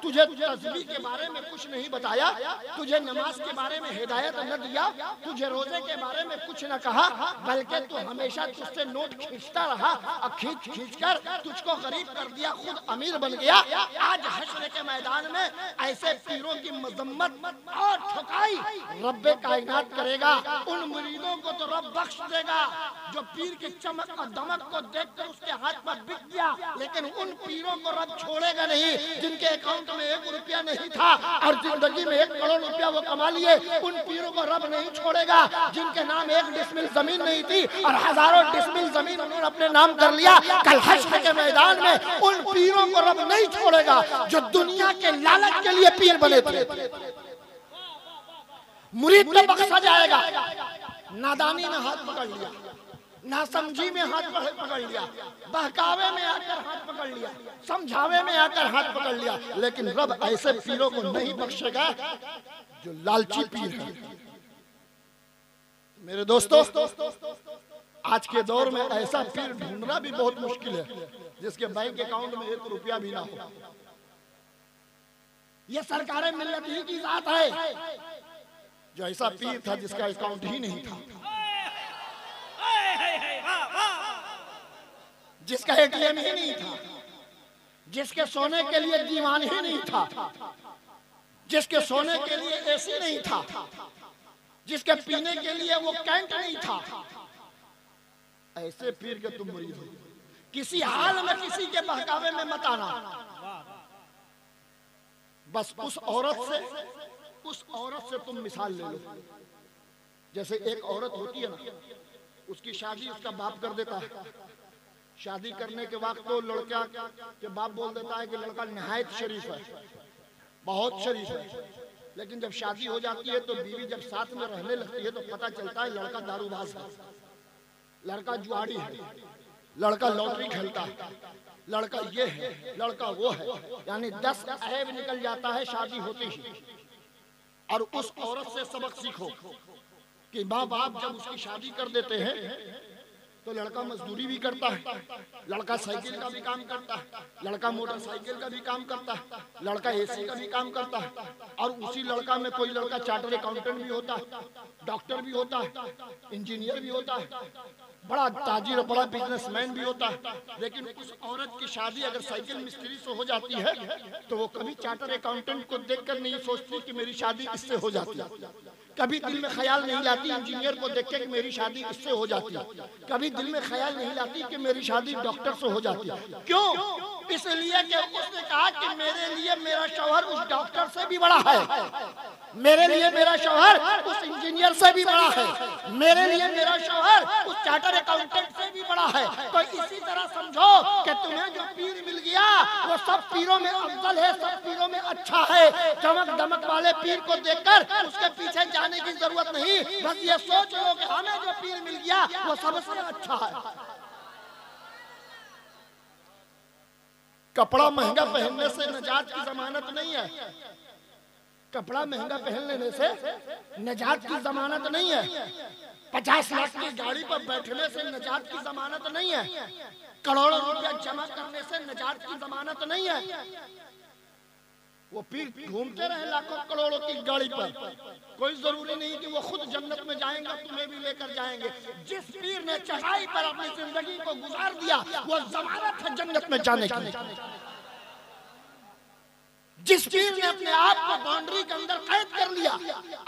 तुझे तस्बीह के बारे में कुछ नहीं बताया, तुझे नमाज के बारे में हिदायत न दिया, तुझे रोजे के बारे में कुछ न कहा, बल्कि तू हमेशा तुझसे नोट खींचता रहा और खींच खींच कर तुझको गरीब कर दिया, खुद अमीर बन गया। आज हश्र के मैदान में ऐसे पीरों की मजम्मत और ठुकाई रब्बे कायनात करेगा। उन मुरीदों को तो रब बख्श देगा जो पीर की चमक और दमक को देखकर उसके हाथ पर बिक गया, लेकिन उन पीरों को रब छोड़ेगा नहीं जिनके अकाउंट में 1 रुपया नहीं था और जिंदगी में 1 करोड़ रुपया वो कमा लिए। उन पीरों को रब नहीं छोड़ेगा जिनके नाम 1 डिसमिल जमीन नहीं थी और हजारों डिसमिल जमीन उन्होंने अपने नाम कर लिया। कल हश्र के मैदान में उन पीरों को रब नहीं छोड़ेगा जो दुनिया के लालच के लिए पीर बने थे। मुरीद तो बख्शा जाएगा, नादानी में हाथ पकड़ लिया, नासमझी में हाथ पकड़ लिया, बहकावे में आकर हाथ पकड़ लिया, समझावे में आकर हाथ पकड़ लिया, लेकिन रब ऐसे पीरों को नहीं बख्शेगा जो लालची पीर है। मेरे दोस्तों, आज के दौर में ऐसा पीर ढूंढना भी बहुत मुश्किल है जिसके बैंक अकाउंट में 1 रुपया भी ना हो। यह सरकारें मिल्लत ही की जात है जो ऐसा पीर था जिसका अकाउंट ही नहीं था, जिसका एटीएम ही नहीं था, जिसके सोने के लिए दीवान ही नहीं था, जिसके सोने के लिए एसी नहीं था, जिसके पीने के लिए वो कैंट नहीं था। ऐसे पीर के तुम मुरीद हो। किसी हाल में किसी के बहकावे में मत आना। बस उस औरत से तुम मिसाल ले लो। जैसे एक औरत होती है ना, उसकी शादी उसका बाप कर देता है। शादी करने के वक्त तो लड़का के बाप बोल देता है कि लड़का निहायत शरीफ है, बहुत शरीफ है। लेकिन जब शादी हो जाती है तो बीवी जब साथ में रहने लगती है तो पता चलता है लड़का दारूबाज है, लड़का जुआड़ी है, लड़का लॉटरी खेलता है, लड़का ये है, लड़का वो है। यानी 10 ऐब निकल जाता है शादी होते ही। और उस औरत से सबक सीखो कि माँ बाप जब उसकी शादी कर देते हैं तो लड़का मजदूरी भी करता है, लड़का साइकिल का भी काम करता है, लड़का मोटरसाइकिल का भी काम करता है, लड़का एसी का भी काम करता है। और उसी लड़का में कोई लड़का चार्टर्ड अकाउंटेंट भी होता है, डॉक्टर भी होता है, इंजीनियर भी होता है, बड़ा ताजिर, बड़ा बिजनेसमैन भी होता है। लेकिन उस औरत की शादी अगर साइकिल मिस्त्री से हो जाती है तो वो कभी चार्टर्ड अकाउंटेंट को देखकर नहीं सोचती कि मेरी शादी इससे हो जाती है। कभी दिल में ख्याल नहीं लाती इंजीनियर को देख के कि मेरी शादी इससे हो जाती है। कभी दिल में ख्याल नहीं लाती कि मेरी शादी डॉक्टर से हो जाती है। क्यों? इसलिए कि उसने कहा कि मेरे लिए मेरा शौहर उस डॉक्टर से भी बड़ा है, मेरे लिए मेरा शौहर उस इंजीनियर से भी बड़ा है, मेरे लिए मेरा शौहर उस चार्टर्ड अकाउंटेंट से भी बड़ा है। तो इसी तरह समझो कि तुम्हें जो पीर मिल गया वो सब पीरों में अफजल है, सब पीरों में अच्छा है। चमक दमक वाले पीर को देखकर उसके पीछे जाने की जरूरत नहीं। बस ये सोच लो कि हमें जो पीर मिल गया वो सबसे अच्छा है। कपड़ा महंगा पहनने से नजात की जमानत नहीं है, कपड़ा महंगा पहन लेने से नजात की जमानत नहीं है, 50 लाख की गाड़ी पर बैठने से नजात की जमानत नहीं है, करोड़ों रुपया जमा करने से नजात की जमानत नहीं है। वो पीर घूमते रहे लाखों करोड़ों की गाड़ी पर, कोई जरूरी नहीं कि वो खुद जन्नत में जाएंगे, तुम्हें भी लेकर जाएंगे। जिस पीर ने चढ़ाई पर अपनी जिंदगी को गुजार दिया वो जमानत है जन्नत में जाने की। जिस पीर ने अपने आप को बाउंड्री के अंदर कैद कर लिया,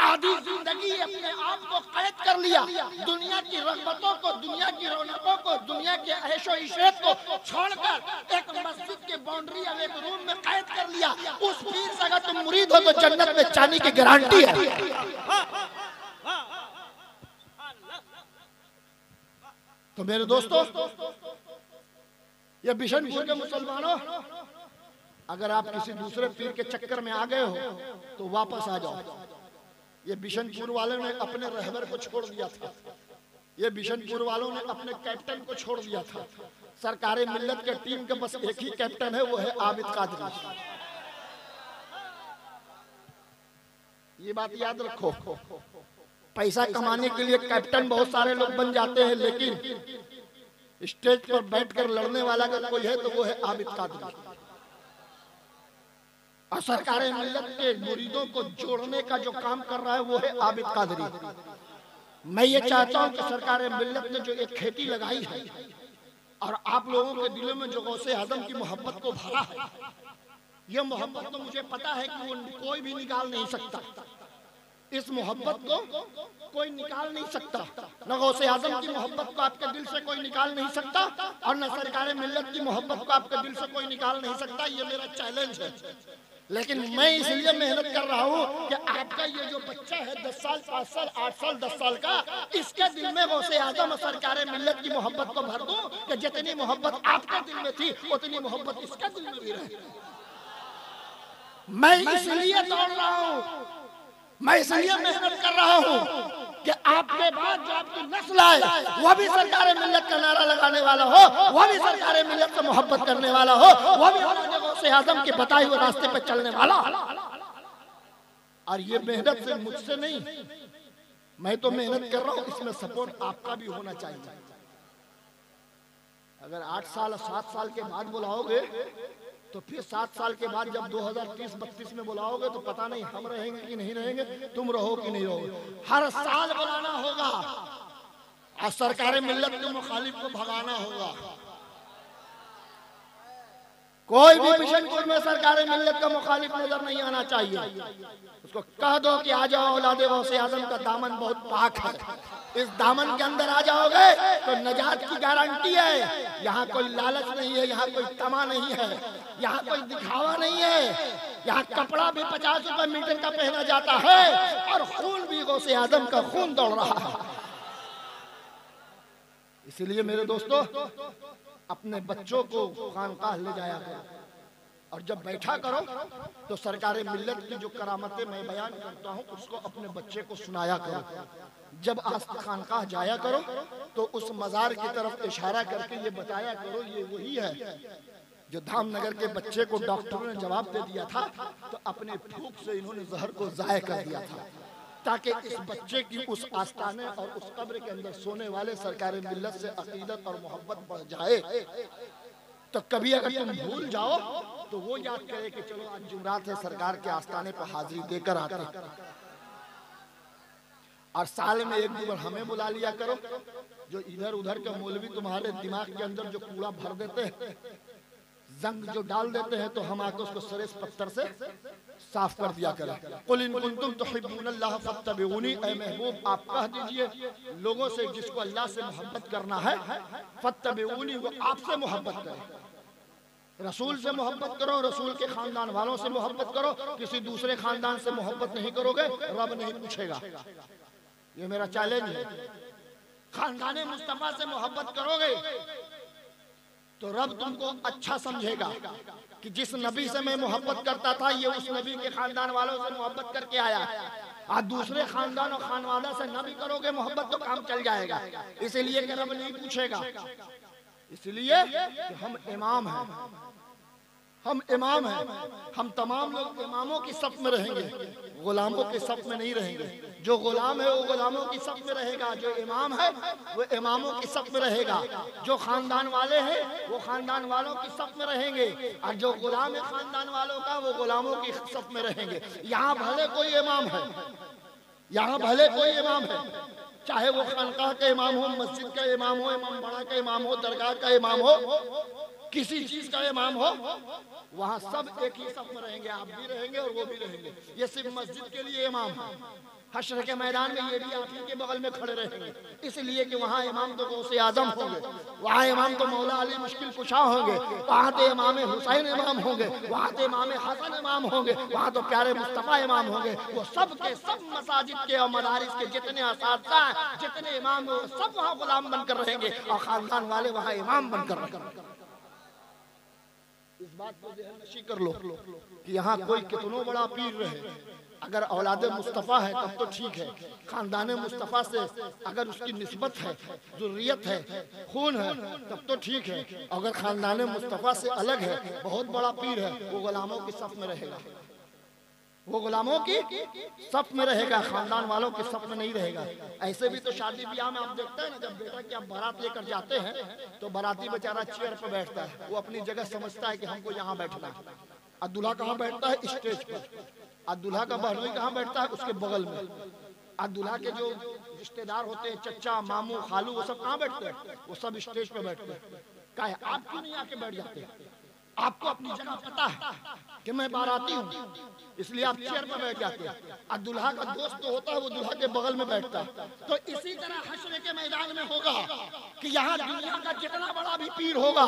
आधी जिंदगी अपने आप को कैद कर लिया, दुनिया की रग़बतों को, दुनिया की रौनकों को, दुनिया के ऐशो इशरत को छोड़कर एक मस्जिद के बाउंड्री और एक रूम में कैद कर लिया, उस पीर से अगर तुम मुरीद हो तो जन्नत में जाने की गारंटी है। तो मेरे दोस्तों, ये बिशनपुर के मुसलमानों, अगर आप किसी दूसरे पीर के चक्कर में आ गए हो तो वापस आ जाओ। ये बिशनपुर वालों ने अपने रहबर को छोड़ दिया था, ये बिशनपुर वालों ने अपने कैप्टन को छोड़ दिया था। सरकारे मिल्लत के टीम के बस एक ही कैप्टन है, वो है आबिद कादरी। ये बात याद रखो। पैसा कमाने के लिए कैप्टन बहुत सारे लोग बन जाते हैं, लेकिन स्टेज पर बैठकर लड़ने वाला अगर कोई है तो वो है आबिद कादरी। और सरकारे मिल्लत के मुरीदों को जोड़ने का जो काम कर रहा है वो है आबिद कादरी। मैं ये चाहता हूं कि सरकारे मिल्लत ने जो एक खेती लगाई है और आप लोगों के दिलों में जो गौसे आजम की मोहब्बत को भरा है, ये मोहब्बत तो मुझे पता है कि वो कोई भी निकाल नहीं सकता। इस मोहब्बत को कोई निकाल नहीं सकता। न गौसे आजम की मोहब्बत को आपके दिल से कोई निकाल नहीं सकता और न सरकारे मिल्लत की मोहब्बत को आपके दिल से कोई निकाल नहीं सकता। ये मेरा चैलेंज है। लेकिन मैं इसलिए मेहनत कर रहा हूँ कि आपका ये जो बच्चा है 10 साल, 5 साल, 8 साल, 10 साल का, इसके दिल में गौसे आजम सरकारे मिल्लत की मोहब्बत को भर दूं कि जितनी मोहब्बत आपके दिल में थी उतनी मोहब्बत इसके दिल में भी रहे। मैं इसलिए दौड़ रहा हूँ, मैं इसलिए मेहनत कर रहा हूँ कि आपके बाद जो आपकी नस्ल आए वह भी सरकार मिल्लत का नारा लगाने वाला हो, वह भी सरकार मिल्लत से मोहब्बत करने वाला हो, वह भी हमारे गौसे आजम के बताए हुए रास्ते पर चलने वाला। और ये मेहनत से मुझसे नहीं, मैं तो मेहनत कर रहा हूं, इसमें सपोर्ट आपका भी होना चाहिए। अगर 8 साल 7 साल के बाद बुलाओगे तो फिर 7 साल के बाद जब 2030-32 में बुलाओगे तो पता नहीं हम रहेंगे कि नहीं रहेंगे, तुम रहो कि नहीं रहोगे। हर साल बुलाना होगा और सरकार मिल्लत के मुखालिफ को भगाना होगा। कोई भी बिशनपुर में सरकार मिल्लत का मुखालिफ नजर नहीं आना चाहिए। उसको कह दो कि आ जाओ, औलादे गौसे आजम का दामन बहुत पाक है, इस दामन के अंदर आ जाओगे तो नजात की गारंटी है। यहाँ कोई लालच नहीं है, यहाँ कोई तमा नहीं है, यहाँ कोई दिखावा नहीं है, यहाँ कपड़ा भी 50 रुपए मीटर का पहना जाता है और खून भी गौसे आजम का खून दौड़ रहा है। इसलिए मेरे दोस्तों, अपने बच्चों को खानकाह ले जाया करो और जब बैठा करो तो सरकार मिल्लत की जो करामतें मैं बयान करता हूँ उसको अपने बच्चे को सुनाया करो। जब खानकाह जाया करो तो उस मज़ार की तरफ इशारा करके ये बताया करो ये वही है जो धामनगर के बच्चे को डॉक्टरों ने जवाब दे दिया था तो अपने फूंक से इन्होंने जहर को ज़ाय कर दिया था, ताकि इस बच्चे की उस आस्ताने और उस कब्र के अंदर सोने वाले सरकार मिल्लत से अकीदत और मोहब्बत बढ़ जाए। तो कभी अगर तुम भूल जाओ तो वो याद करे कि चलो आज जुमरात है, सरकार के आस्ताने पर हाजिरी देकर आते। और साल में 1-2 बार हमें बुला लिया करो, जो इधर उधर के मौलवी तुम्हारे दिमाग के अंदर जो कूड़ा भर देते हैं, जंग जो डाल देते हैं, तो हम आकर उसको सरेस पत्थर से साफ कर दिया करें। कुल इन कुंतुम तुहिब्बूनल्लाह फत्तबिऊनी, ऐ महबूब आप कह दीजिए लोगों से जिसको अल्लाह से मोहब्बत करना है फत्तबिऊनी, वो आपसे मोहब्बत करे। रसूल से मोहब्बत करो, रसूल के खानदान वालों से मोहब्बत करो, किसी दूसरे खानदान से मोहब्बत नहीं करोगे रब नहीं पूछेगा। ये मेरा चैलेंज है। खानदान मुस्तफा से मोहब्बत करोगे तो रब तुमको अच्छा समझेगा कि जिस नबी से मैं मोहब्बत करता था ये उस नबी के खानदान वालों से मोहब्बत करके आया। आज दूसरे खानदान और खानवाला से नबी करोगे मोहब्बत तो काम चल जाएगा, इसलिए कि रब नहीं पूछेगा। इसलिए कि हम इमाम हैं, हम इमाम हैं, हम तमाम लोग इमामों की सफ में रहेंगे, गुलामों के सफ में नहीं रहेंगे। जो गुलाम है वो गुलामों की सफ में रहेगा, जो इमाम है वो इमामों की सफ में रहेगा, जो खानदान वाले हैं वो खानदान वालों की सफ में रहेंगे, और जो गुलाम है खानदान वालों का वो गुलामों की सफ में रहेंगे। यहाँ भले कोई इमाम है, यहाँ भले कोई इमाम है, चाहे वो खानकाह का इमाम हो, मस्जिद का इमाम हो, इमाम बड़ा का इमाम हो, दरगाह का इमाम हो, किसी चीज का इमाम हो, वहाँ सब एक ही सफ में रहेंगे। आप भी रहेंगे और वो भी रहेंगे। ये सिर्फ मस्जिद के लिए इमाम है, हश्र के मैदान में ये भी आप ही के बगल में खड़े रहेंगे, इसलिए कि वहाँ इमाम तो गौसे आजम होंगे, वहाँ इमाम तो मौला अली मुश्किल कुशा होंगे, वहाँ तो इमाम हुसैन इमाम होंगे, वहाँ तो इमाम हसन इमाम होंगे, वहाँ तो प्यारे मुस्तफ़ा इमाम होंगे। वो सब के सब मसाजिद के और मदारिस के जितने असातिज़ा जितने इमाम हो सब वहाँ गुलाम बनकर रहेंगे और खानदान वाले वहाँ इमाम बनकर रहेंगे। इस बात को ज़हन-नशी कर लो कि यहाँ कोई कितनों बड़ा पीर रहे, अगर औलाद मुस्तफ़ा है तब तो ठीक है, खानदान मुस्तफ़ा से अगर उसकी निस्बत है, ज़ुर्रियत है, खून है तब तो ठीक है। अगर खानदान मुस्तफ़ा से अलग है, बहुत बड़ा पीर है, वो गुलामों की सफ में रहेगा, वो गुलामों की सफ में रहेगा, खानदान वालों के सफ में नहीं रहेगा। ऐसे भी तो शादी ब्याह में आप देखते हैं ना, जब बेटा की आप बारात लेकर जाते हैं तो बाराती बेचारा चेयर पर बैठता है, वो अपनी जगह समझता है कि हमको यहाँ बैठना है, और दूल्हा कहाँ बैठता है? स्टेज पर। और दूल्हा का बहनोई कहाँ बैठता है? उसके बगल में। और दूल्हा के जो रिश्तेदार होते हैं, चचा मामू खालू, वो सब कहाँ बैठते हैं? वो सब स्टेज पे बैठते हैं। क्या है, आप क्यों नहीं आके बैठ जाते? आपको अपनी जगह पता है कि मैं बाराती हूँ, इसलिए आप चेयर पर बैठ जाते हैं। और दूल्हा का दोस्त तो होता है, वो दूल्हा के बगल में बैठता है। तो इसी तरह हश्र के मैदान में होगा कि यहाँ दुनिया का जितना बड़ा भी पीर होगा,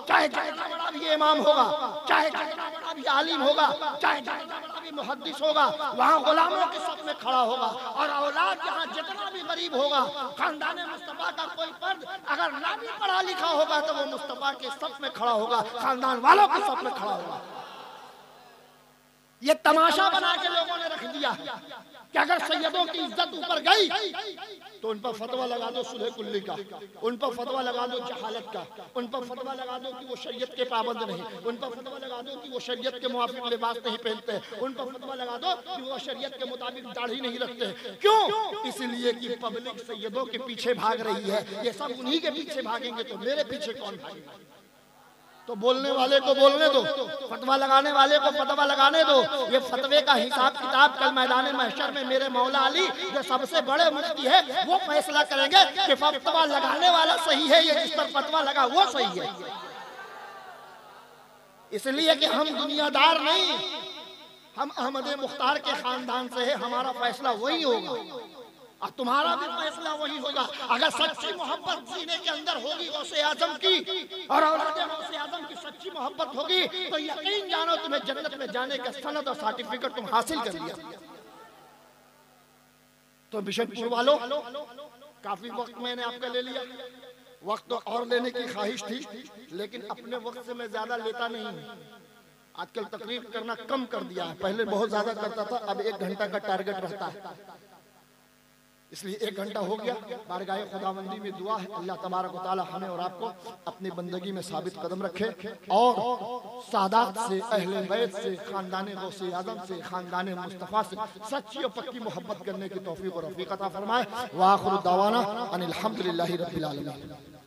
चाहे जितना बड़ा भी इमाम होगा, चाहे जितना बड़ा भी आलिम होगा, चाहे जितना बड़ा भी मुहद्दिस होगा, वहाँ गुलामों के सफ में खड़ा होगा। और औलाद यहाँ जितना भी गरीब होगा, खानदान मुस्तफ़ा का कोई फर्द अगर ना भी पढ़ा लिखा होगा तो वो मुस्तफ़ा के सफ में खड़ा होगा, खानदान वालों के सफ में खड़ा होगा। ये तमाशा बना के लोगों ने रख दिया है। कि अगर सैयदों की इज्जत ऊपर गई तो उन पर फतवा लगा दो सुलह कुल्ली का, उन पर फतवा लगा दो जहालत का, उन पर फतवा लगा दो कि वो शरीयत के पाबंद नहीं, उन पर फतवा लगा दो कि वो शरीयत के मुआफिक लिबास नहीं पहनते, उन पर फतवा लगा दो कि वो शरीयत के मुताबिक दाढ़ी नहीं रखते। क्यों? इसलिए कि पब्लिक सैयदों के पीछे भाग रही है। ये सब उन्हीं के पीछे भागेंगे तो मेरे पीछे कौन भागेगा? तो बोलने वाले को बोलने दो, फतवा लगाने वाले को फतवा लगाने दो। ये फतवे का हिसाब किताब कल मैदान महशर में मेरे मौला अली जो सबसे बड़े मुफ्ती है वो फैसला करेंगे कि फतवा लगाने वाला सही है या जिस पर फतवा लगा वो सही है। इसलिए कि हम दुनियादार नहीं, हम अहमद मुख्तार के खानदान से है, हमारा फैसला वही होगा और तुम्हारा भी फैसला वही होगा। अगर सच्ची मोहब्बत सीने के अंदर होगी गौसे आजम की और औलादे गौसे आजम की सच्ची मोहब्बत होगी तो यकीन जानो तुम्हें जन्नत में जाने का सनद और सर्टिफिकेट तुम हासिल कर लिया। तो बिशनपुर वालों, काफी वक्त मैंने आपका ले लिया, वक्त तो और लेने की ख्वाहिश थी लेकिन अपने वक्त से मैं ज्यादा लेता नहीं हूँ। आजकल तकरीर करना कम कर दिया है, पहले बहुत ज्यादा करता था, अब 1 घंटा का टारगेट रहता है, इसलिए 1 घंटा हो गया। बारगाह खुदाबंदी में दुआ है अल्लाह तबारक व तआला हमें और आपको अपनी बंदगी में साबित कदम रखे और सादात से, अहले बैत से, खानदान गौसे आज़म से, खानदान मुस्तफ़ा से सच्ची और पक्की मोहब्बत करने की तौफीक और रफ़ीक अता फरमाए। व आखिर दावाना अनिल हम्दुलिल्लाहि रब्बिल आलमीन।